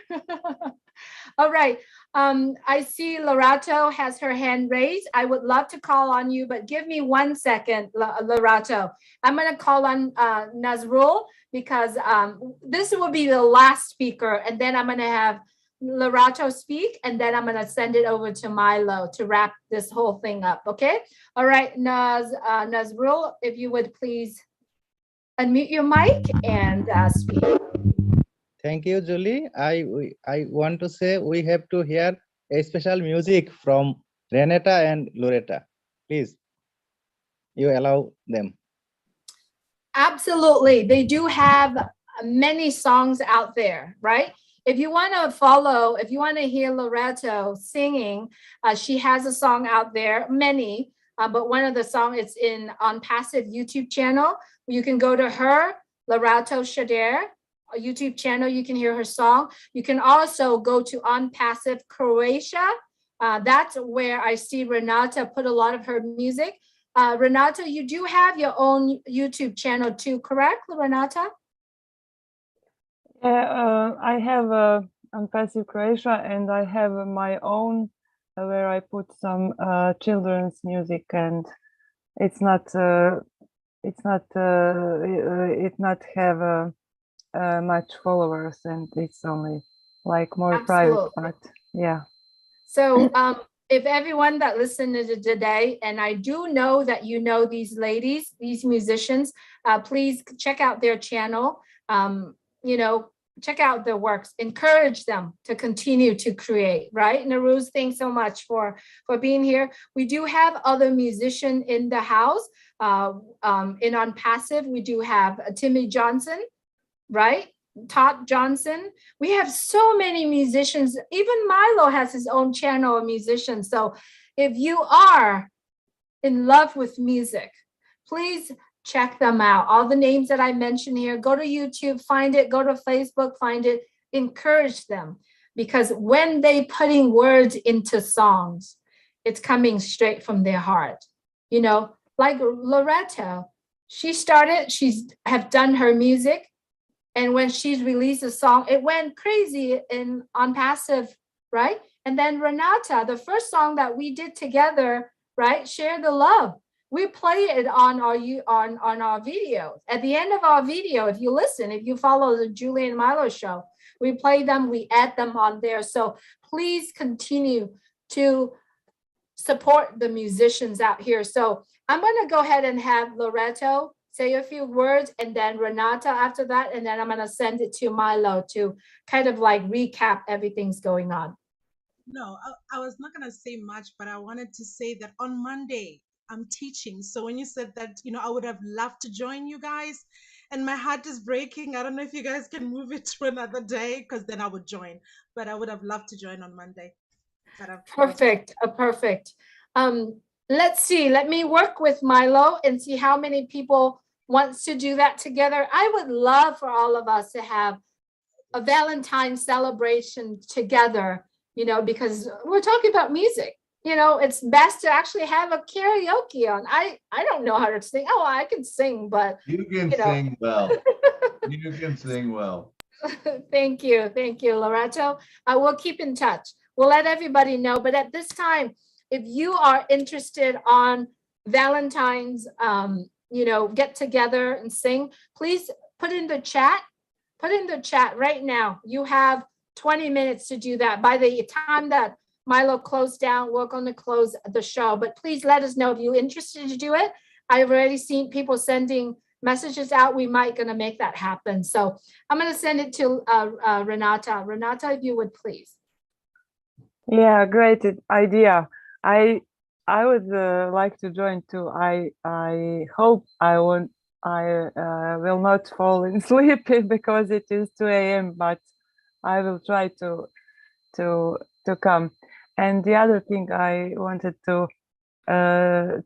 All right. I see Lorato has her hand raised. I would love to call on you, but give me 1 second, Lorato. I'm going to call on Nazrul because this will be the last speaker, and then I'm going to have Lorato speak, and then I'm going to send it over to Milo to wrap this whole thing up. Okay. All right, Nazrul, if you would please unmute your mic and speak. Thank you, Julie. I want to say we have to hear a special music from Renata and Loretta. Please, you allow them. Absolutely. They do have many songs out there, right? If you want to hear Loretto singing, she has a song out there, many, but one of the songs is in ONPASSIVE YouTube channel. You can go to her, Loretto Shader, YouTube channel. You can hear her song. You can also go to ONPASSIVE Croatia. That's where I see Renata put a lot of her music. Renata, you do have your own YouTube channel too, correct, Renata? Yeah, I have ONPASSIVE Croatia, and I have my own where I put some children's music, and it not have much followers, and it's only like more private, but yeah. So if everyone that listened to today, and I do know that you know these ladies, these musicians, please check out their channel. check out their works, encourage them to continue to create, right? Naruse, thanks so much for being here. We do have other musicians in the house. In ONPASSIVE, we do have Timmy Johnson, right? Todd Johnson. We have so many musicians. Even Milo has his own channel of musicians. So if you are in love with music, please check them out. All the names that I mentioned here, go to YouTube, find it, go to Facebook, find it, encourage them. Because when they putting words into songs, it's coming straight from their heart. You know, like Loretto, she's have done her music. And when she's released a song, it went crazy in ONPASSIVE, right? And then Renata, the first song that we did together, right? Share the Love. We play it on our video. At the end of our video, if you listen, if you follow the Julie and Milo show, we play them, we add them on there. So please continue to support the musicians out here. So I'm going to go ahead and have Loretto say a few words, and then Renata after that, and then I'm going to send it to Milo to kind of like recap everything's going on. No, I was not going to say much, but I wanted to say that on Monday, I'm teaching. So when you said that, you know, I would have loved to join you guys, and my heart is breaking. I don't know if you guys can move it to another day, because then I would join, but I would have loved to join on Monday. Perfect. Perfect. Let's see. Let me work with Milo and see how many people wants to do that together. I would love for all of us to have a Valentine's celebration together, you know, because we're talking about music. You know, it's best to actually have a karaoke on. I don't know how to sing. Oh, I can sing, but you can sing well. You can sing well. Thank you, Loretto. I will keep in touch. We'll let everybody know. But at this time, if you are interested on Valentine's, you know, get together and sing, please put in the chat. Put in the chat right now. You have 20 minutes to do that. By the time that Milo closed down, we're going to close the show. But please let us know if you're interested to do it. I've already seen people sending messages out. We might going to make that happen. So I'm going to send it to Renata. Renata, if you would please. Yeah, great idea. I would like to join too. I hope I will not fall in sleep because it is 2 a.m. But I will try to come. And the other thing I wanted to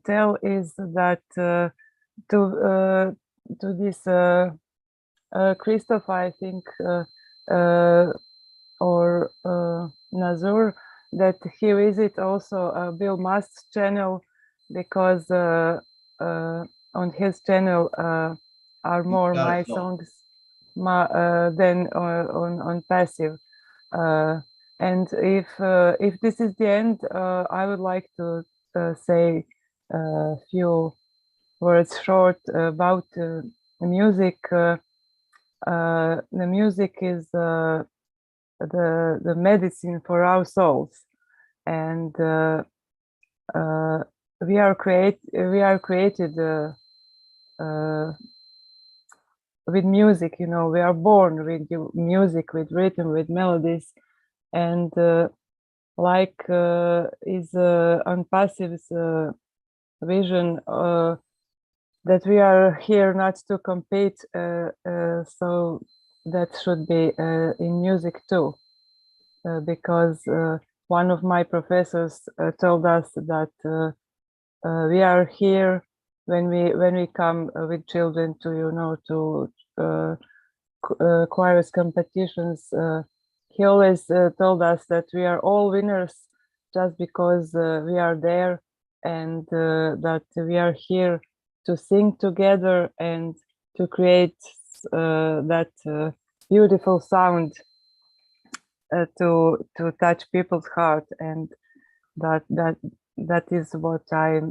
tell is that to this Christoph, I think, or Nazur, that he visit also Bill Mast's channel, because on his channel are more my songs than on Passive. And if this is the end, I would like to say a few words short about music. The music is the medicine for our souls, and we are created with music. You know, we are born with music, with rhythm, with melodies, and like is ONPASSIVE's vision that we are here not to compete, so that should be in music too, because one of my professors told us that we are here when we come with children to, you know, to chorus competitions. He always told us that we are all winners just because we are there, and that we are here to sing together and to create that beautiful sound to touch people's heart, and that is what I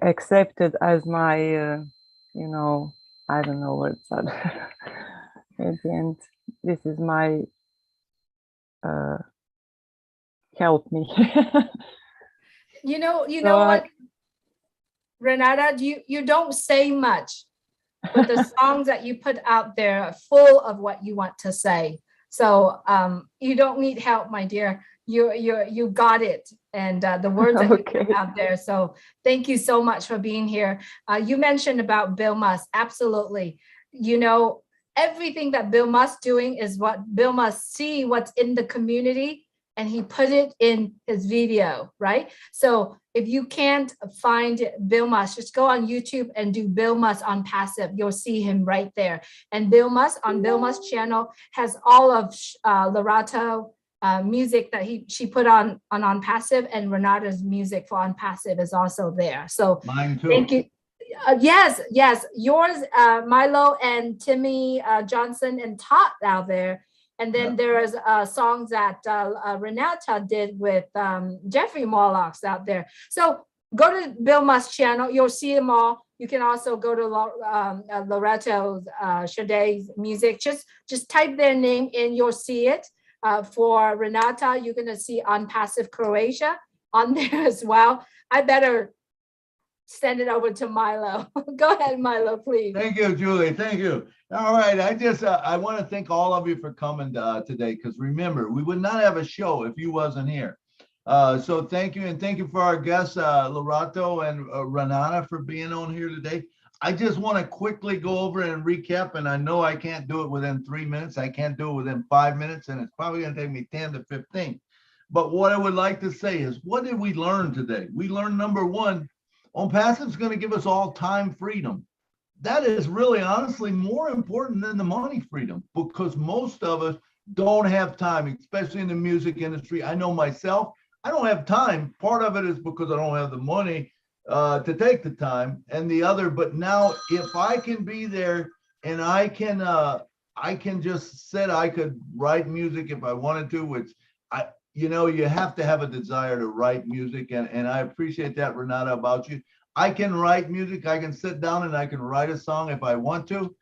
accepted as my you know, I don't know what's that. At the end, this is my help me. You know what, Renata, you don't say much, but the songs that you put out there are full of what you want to say. So you don't need help, my dear. You got it, and the words that you put out there. So thank you so much for being here. You mentioned about Bill Musk. Absolutely. You know, everything that Bill Musk doing is what Bill Musk see what's in the community, and he put it in his video, right? So if you can't find Bill Musk, just go on YouTube and do Bill Musk ONPASSIVE. You'll see him right there. And Bill Musk on Bill Musk's channel has all of Lorato music that she put on ONPASSIVE, and Renata's music for ONPASSIVE is also there. So mine too. Thank you. Yes, yours, Milo and Timmy Johnson and Todd out there. And then there is songs that Renata did with Jeffrey Morlocks out there. So go to Bill Musk's channel, you'll see them all. You can also go to Loretto's Sade's music. Just type their name in, you'll see it. For Renata, you're gonna see ONPASSIVE Croatia on there as well. I better send it over to Milo. Go ahead, Milo, please. Thank you, Julie. Thank you. All right. I want to thank all of you for coming today, because remember, we would not have a show if you wasn't here. So thank you. And thank you for our guests, Lorato and Renata, for being on here today. I just want to quickly go over and recap, and I know I can't do it within 3 minutes. I can't do it within 5 minutes, and it's probably going to take me 10 to 15. But what I would like to say is, what did we learn today? We learned, number one, ONPASSIVE is going to give us all time freedom. That is really, honestly, more important than the money freedom, because most of us don't have time, especially in the music industry. I know myself, I don't have time. Part of it is because I don't have the money to take the time, and the other, but now if I can be there and I can just sit, I could write music if I wanted to, which you have to have a desire to write music, and I appreciate that, Renata, about you. I can write music, I can sit down and I can write a song if I want to.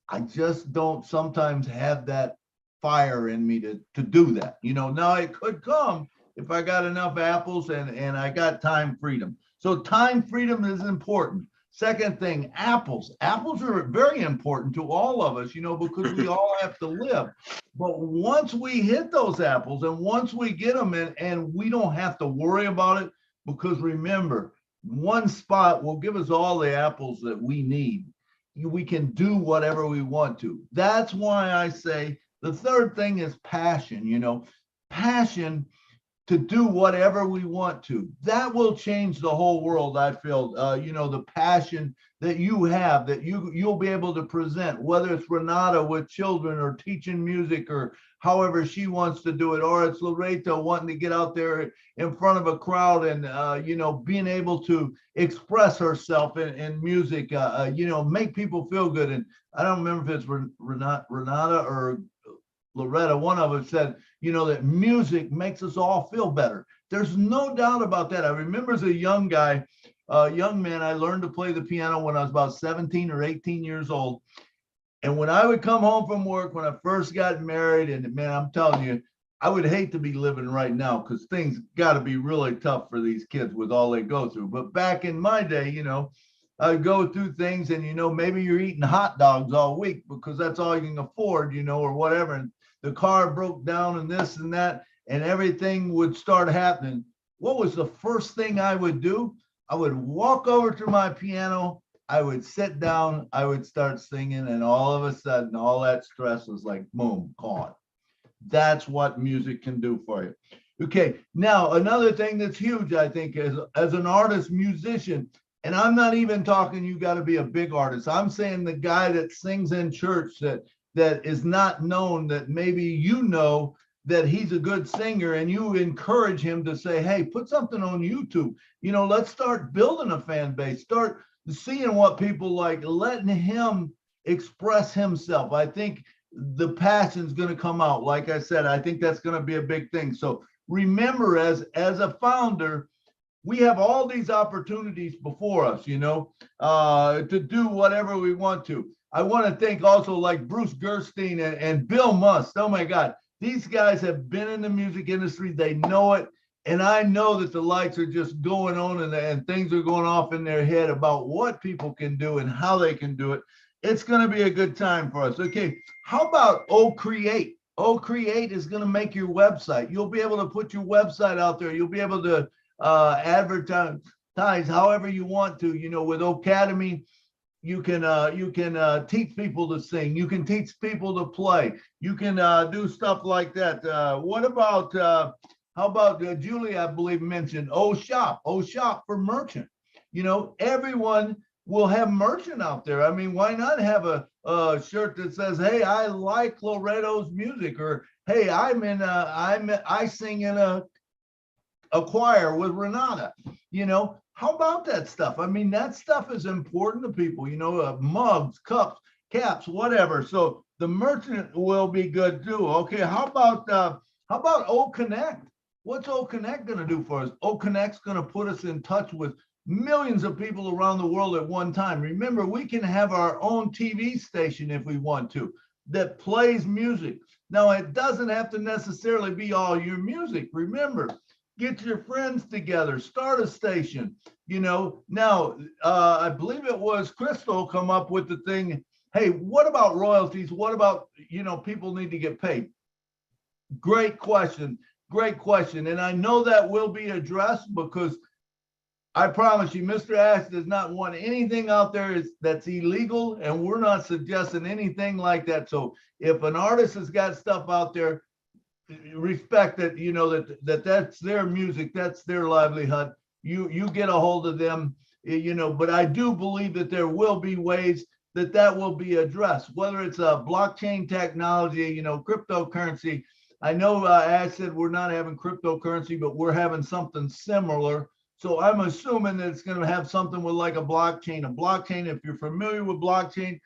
I just don't sometimes have that fire in me to do that. Now it could come if I got enough apples and I got time freedom. So time freedom is important. Second thing, apples. Apples are very important to all of us, because we all have to live. But once we hit those apples and once we get them in, and we don't have to worry about it, because remember, one spot will give us all the apples that we need. We can do whatever we want to. That's why I say the third thing is passion, passion to do whatever we want to. That will change the whole world, I feel. The passion that you have, that you'll be able to present, whether it's Renata with children or teaching music or however she wants to do it, or it's Loreto wanting to get out there in front of a crowd and, being able to express herself in music, make people feel good. And I don't remember if it's Renata or Loretta, one of us said, that music makes us all feel better. There's no doubt about that. I remember as a young man, I learned to play the piano when I was about 17 or 18 years old. And when I would come home from work, when I first got married, and man, I'm telling you, I would hate to be living right now, because things got to be really tough for these kids with all they go through. But back in my day, I'd go through things, and, maybe you're eating hot dogs all week because that's all you can afford, or whatever. And the car broke down and this and that, and everything would start happening. What was the first thing I would do? I would walk over to my piano, I would sit down, I would start singing, and all of a sudden, all that stress was like, boom, gone. That's what music can do for you. Okay, now another thing that's huge, I think, is as an artist, musician, and I'm not even talking you got to be a big artist. I'm saying the guy that sings in church that is not known, that maybe that he's a good singer, and you encourage him to say, hey, put something on YouTube. Let's start building a fan base, start seeing what people like, letting him express himself. I think the passion's going to come out. Like I said, I think that's going to be a big thing. So remember, as a founder, we have all these opportunities before us, to do whatever we want to. I want to thank also like Bruce Gerstein and Bill Musk. Oh my God, these guys have been in the music industry. They know it. And I know that the lights are just going on and things are going off in their head about what people can do and how they can do it. It's going to be a good time for us. Okay, how about OCreate? OCreate is going to make your website. You'll be able to put your website out there. You'll be able to advertise however you want to. You know, with Academy, you can teach people to sing. You can teach people to play. You can do stuff like that. What about how about Julie? I believe mentioned OShop. OShop for merchant. You know, everyone will have merchant out there. I mean, why not have a shirt that says, "Hey, I like Loretto's music," or "Hey, I sing in a choir with Renata." You know, how about that stuff? I mean, that stuff is important to people. You know, mugs, cups, caps, whatever. So the merchant will be good too. Okay, how about OConnect? What's OConnect going to do for us? OConnect's going to put us in touch with millions of people around the world at one time. Remember, we can have our own TV station if we want to that plays music. Now, it doesn't have to necessarily be all your music. Remember, get your friends together, start a station. You know, now, I believe it was Crystal come up with the thing, hey, what about royalties? What about, you know, people need to get paid? Great question. Great question. And I know that will be addressed because I promise you, Mr. Ash does not want anything out there that's illegal, and we're not suggesting anything like that. So if an artist has got stuff out there, respect that, you know, that's their music, that's their livelihood. You get a hold of them, you know, but I do believe that there will be ways that will be addressed, whether it's a blockchain technology, you know, cryptocurrency. I know Ash said we're not having cryptocurrency, but we're having something similar. So I'm assuming that it's going to have something with like a blockchain. A blockchain, if you're familiar with blockchain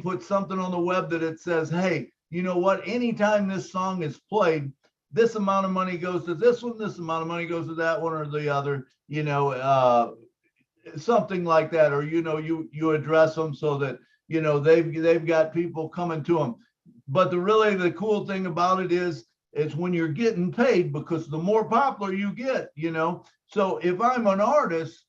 puts something on the web that it says, hey, you know what, anytime this song is played, this amount of money goes to this one, this amount of money goes to that one or the other, you know, something like that. Or, you know, you address them so that, you know, they've got people coming to them. But the cool thing about it is when you're getting paid, because the more popular you get, you know. So if I'm an artist,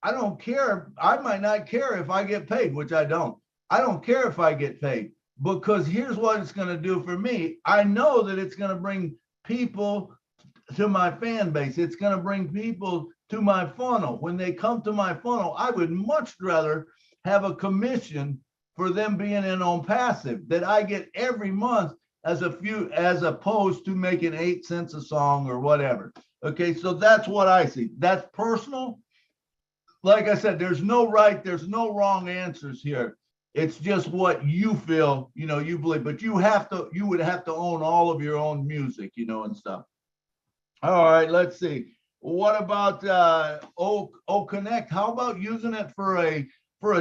I don't care. I might not care if I get paid, which I don't. I don't care if I get paid, because here's what it's going to do for me. I know that it's going to bring people to my fan base. It's going to bring people to my funnel. When they come to my funnel, I would much rather have a commission for them being in on passive that I get every month as opposed to making 8 cents a song or whatever. Okay, so that's what I see. That's personal. Like I said, there's no right, there's no wrong answers here. It's just what you feel, you know, you believe, but you would have to own all of your own music, you know, and stuff. All right, let's see. What about OConnect? How about using it for a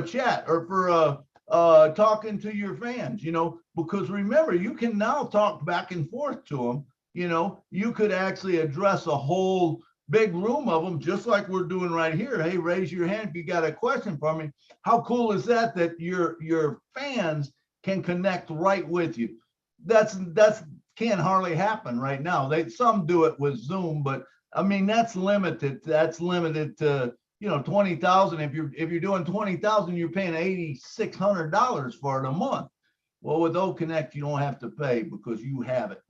chat or for talking to your fans, you know, because remember, you can now talk back and forth to them. You know, you could actually address a whole big room of them, just like we're doing right here. Hey, raise your hand if you got a question for me. How cool is that your fans can connect right with you? That's can't hardly happen right now. Some do it with Zoom, but I mean, that's limited. That's limited to, you know, 20,000. If you're doing 20,000, you're paying $8,600 for it a month. Well, with OConnect, you don't have to pay because you have it.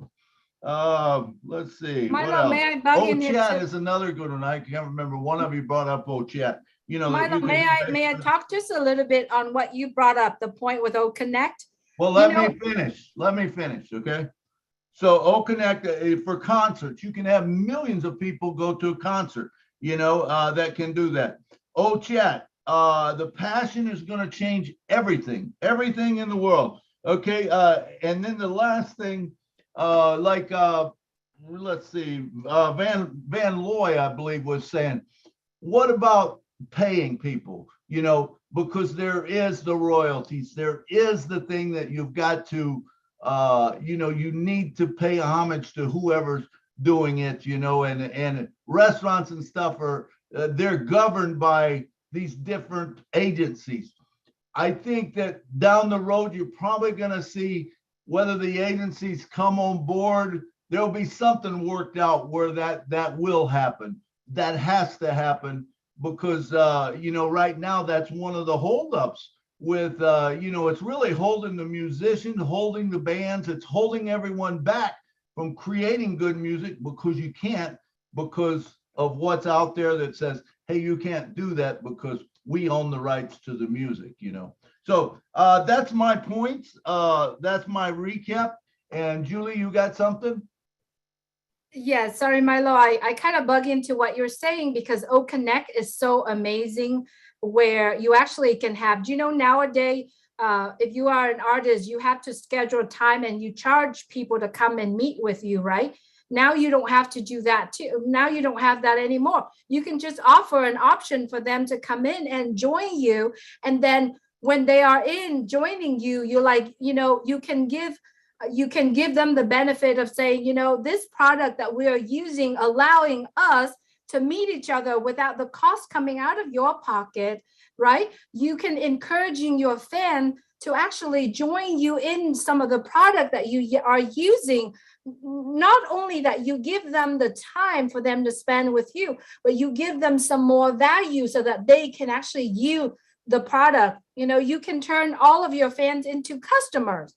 Let's see. Milo, may I bug in here? OChat is another good one. I can't remember. One of you brought up OChat. You know, Milo, may I talk just a little bit on what you brought up, the point with OConnect? Well, let me finish. Let me finish, okay? So OConnect for concerts, you can have millions of people go to a concert, you know, that can do that. OChat, the passion is going to change everything in the world. Okay, and then the last thing, let's see, Van Looy, I believe, was saying, what about paying people? You know, because there is the royalties, there is the thing that you've got to, you know, you need to pay homage to whoever's doing it, you know, and restaurants and stuff are, they're governed by these different agencies. I think that down the road, you're probably going to see whether the agencies come on board there'll be something worked out where that will happen. That has to happen because, right now that's one of the holdups with, it's really holding the musicians, holding the bands, it's holding everyone back from creating good music because you can't, because of what's out there that says, hey, you can't do that because we own the rights to the music, So that's my points. That's my recap. And Julie, you got something? Yeah, sorry, Milo. I kind of bug into what you're saying because O Connect is so amazing where you actually can have, nowadays, if you are an artist, you have to schedule time and you charge people to come and meet with you, right? Now you don't have to do that too. Now you don't have that anymore. You can just offer an option for them to come in and join you. And then when they are in joining you, you're like, you can give them the benefit of saying, this product that we are using, allowing us to meet each other without the cost coming out of your pocket, right? You can encouraging your fan to actually join you in some of the product that you are using. Not only that you give them the time for them to spend with you, but you give them some more value so that they can actually use the product. You can turn all of your fans into customers,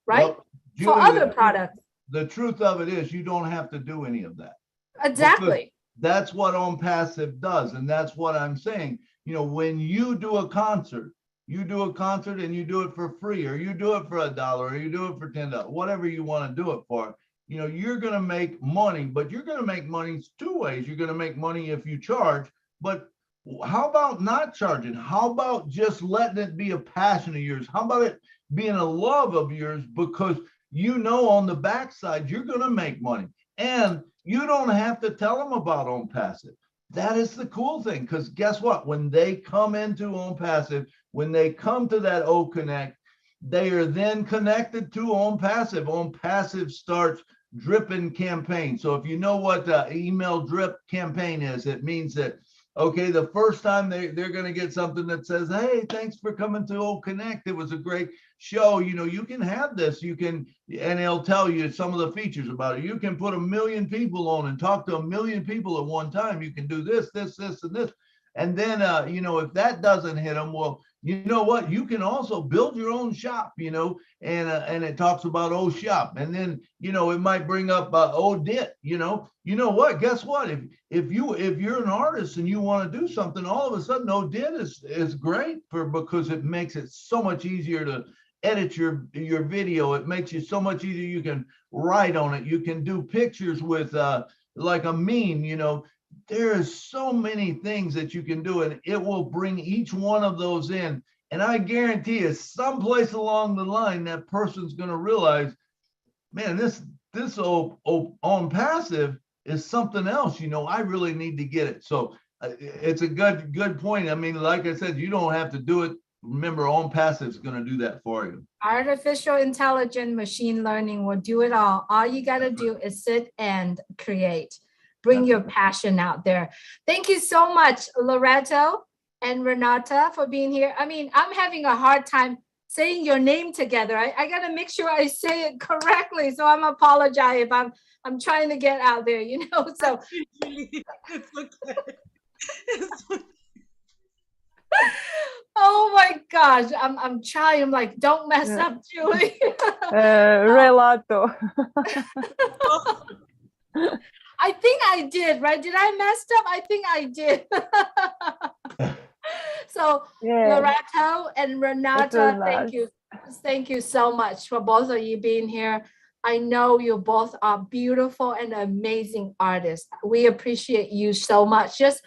right? Well, Julie, for other products. The truth of it is you don't have to do any of that. Exactly. That's what ONPASSIVE does. And that's what I'm saying. When you do a concert and you do it for free, or you do it for $1, or you do it for $10, whatever you want to do it for, you're going to make money, but you're going to make money two ways. You're going to make money if you charge, but how about not charging? How about just letting it be a passion of yours? How about it being a love of yours? Because on the backside, you're going to make money and you don't have to tell them about ONPASSIVE. That is the cool thing, because guess what? When they come into ONPASSIVE, when they come to that O Connect, they are then connected to ONPASSIVE. ONPASSIVE starts dripping campaign. So if you know what the email drip campaign is, it means that, okay, the first time they're going to get something that says, hey, thanks for coming to O Connect. It was a great show. You can have this. And it'll tell you some of the features about it. You can put 1 million people on and talk to 1 million people at one time. You can do this, and this. And then, if that doesn't hit them, well, you know what? You can also build your own shop, and it talks about O Shop. And then, it might bring up ODIT, you know what? Guess what? If you're an artist and you want to do something, all of a sudden ODIT is great because it makes it so much easier to edit your video. It makes you so much easier. You can write on it. You can do pictures with like a meme, There is so many things that you can do, and it will bring each one of those in. And I guarantee you, someplace along the line, that person's going to realize, man, this ONPASSIVE is something else. I really need to get it. So it's a good point. I mean, like I said, you don't have to do it. Remember, ONPASSIVE is going to do that for you. Artificial intelligence, machine learning will do it all. All you got to do is sit and create. Bring your passion out there. Thank you so much, Loretto and Renata, for being here. I mean, I'm having a hard time saying your name together. I got to make sure I say it correctly. So I'm apologize if I'm trying to get out there, So it's okay. It's okay. Oh my gosh, I'm trying. I'm like, don't mess up, Julie. Relato. I think I did, right? Did I mess up? I think I did. So Loretto and Renata, thank you so much for both of you being here. I know you both are beautiful and amazing artists. We appreciate you so much. Just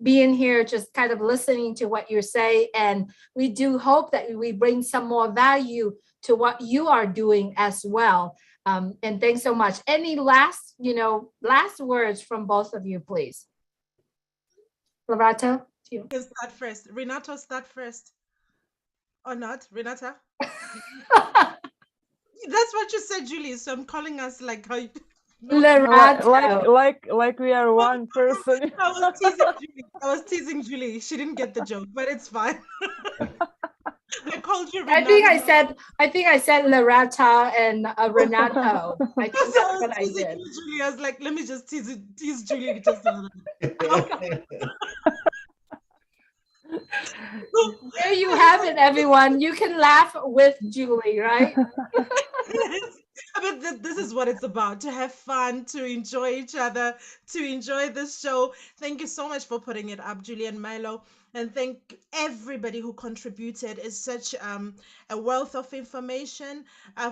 being here, just kind of listening to what you say. And we do hope that we bring some more value to what you are doing as well. And thanks so much. Any last words from both of you, please? Loretto, you. You start first. Renato, start first. Or not, Renata? That's what you said, Julie. So I'm calling us like how you... like we are one person. I was teasing Julie. She didn't get the joke, but it's fine. I call called you I think I said Loretta and Renato. I think So that's what I teasing did. you, Julie. I was like, let me just tease Julie just a little bit. There you have it, everyone. You can laugh with Julie, right? I mean, this is what it's about, to have fun, to enjoy each other, to enjoy this show. Thank you so much for putting it up, Julie and Milo. And thank everybody who contributed. It's such a wealth of information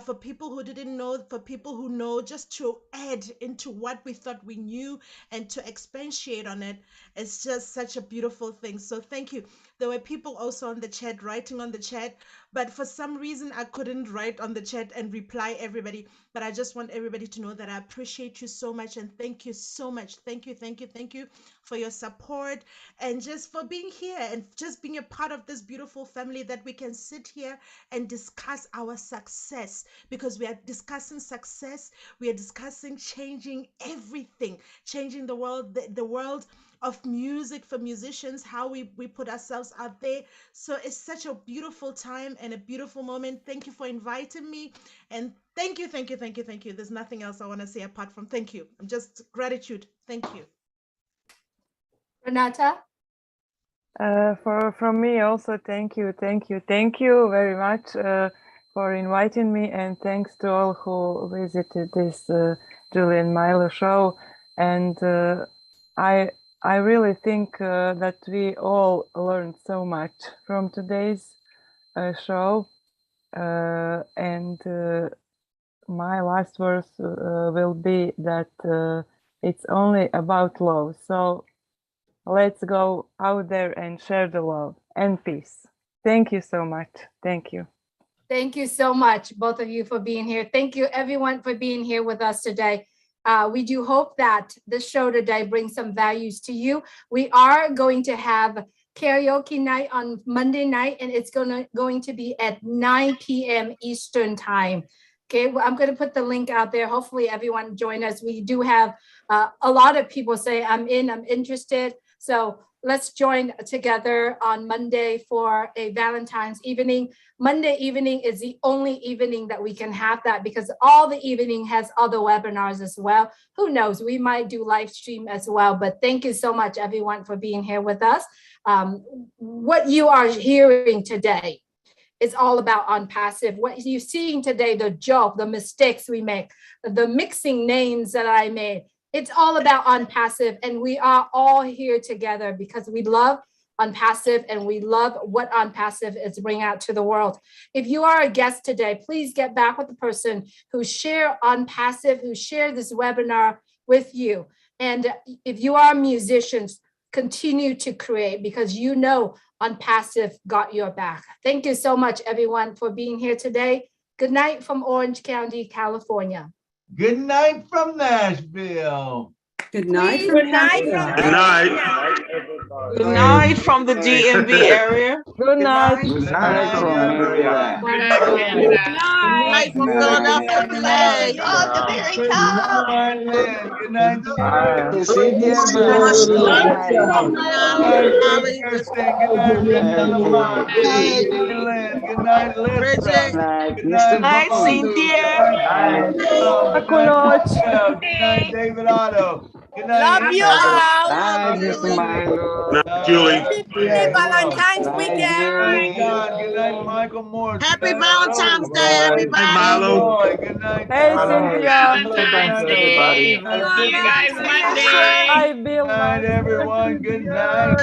for people who didn't know, for people who know, just to add into what we thought we knew and to expatiate on it. It's just such a beautiful thing. So thank you. There were people also on the chat, writing on the chat, but for some reason I couldn't write on the chat and reply everybody. But I just want everybody to know that I appreciate you so much and thank you so much. Thank you, thank you, thank you for your support and just for being here and just being a part of this beautiful family, that we can sit here and discuss our success, because we are discussing success. We are discussing changing everything, changing the world, the world of music for musicians, how we put ourselves out there. So it's such a beautiful time and a beautiful moment. Thank you for inviting me. And thank you, thank you, thank you, thank you. There's nothing else I want to say apart from thank you. I'm just gratitude. Thank you. Renata? From me also, thank you very much for inviting me, and thanks to all who visited this Julie and Milo show. And I really think that we all learned so much from today's show. And my last words will be that it's only about love. So let's go out there and share the love and peace. Thank you so much. Thank you. Thank you so much, both of you, for being here. Thank you, everyone, for being here with us today. We do hope that this show today brings some values to you. We are going to have karaoke night on Monday night, and it's going to be at 9 p.m. Eastern time. Okay, well, I'm going to put the link out there. Hopefully everyone join us. We do have a lot of people say, I'm interested. So let's join together on Monday for a Valentine's evening. Monday evening is the only evening that we can have that, because all the evening has other webinars as well. Who knows, we might do live stream as well. But thank you so much, everyone, for being here with us. What you are hearing today, it's all about ONPASSIVE. What you're seeing today, the joke, the mistakes we make, the mixing names that I made, it's all about ONPASSIVE. And we are all here together because we love ONPASSIVE and we love what ONPASSIVE is bringing out to the world. If you are a guest today, please get back with the person who shared ONPASSIVE, who shared this webinar with you. And if you are musicians, continue to create, because you know ONPASSIVE got your back. Thank you so much, everyone, for being here today. Good night from Orange County, California. Good night from Nashville. Good night. Good night. Good night. Good night from the DMV area. Good night. Good night from Maryland. Good night from Philadelphia, PA. Oh, the very top. Good night. Good night. Good night, Lisa. Good night, Cynthia. Good night, David Otto. Good night. Love you all. Night, Mr. Milo. Julie. Happy Valentine's weekend. Good night, Michael Moore. Happy Valentine's Day, everybody. Milo. Good night. Hey, Cynthia. Thanks, everybody. See you guys Monday. Hi, Bill. Good night, everyone. Good night.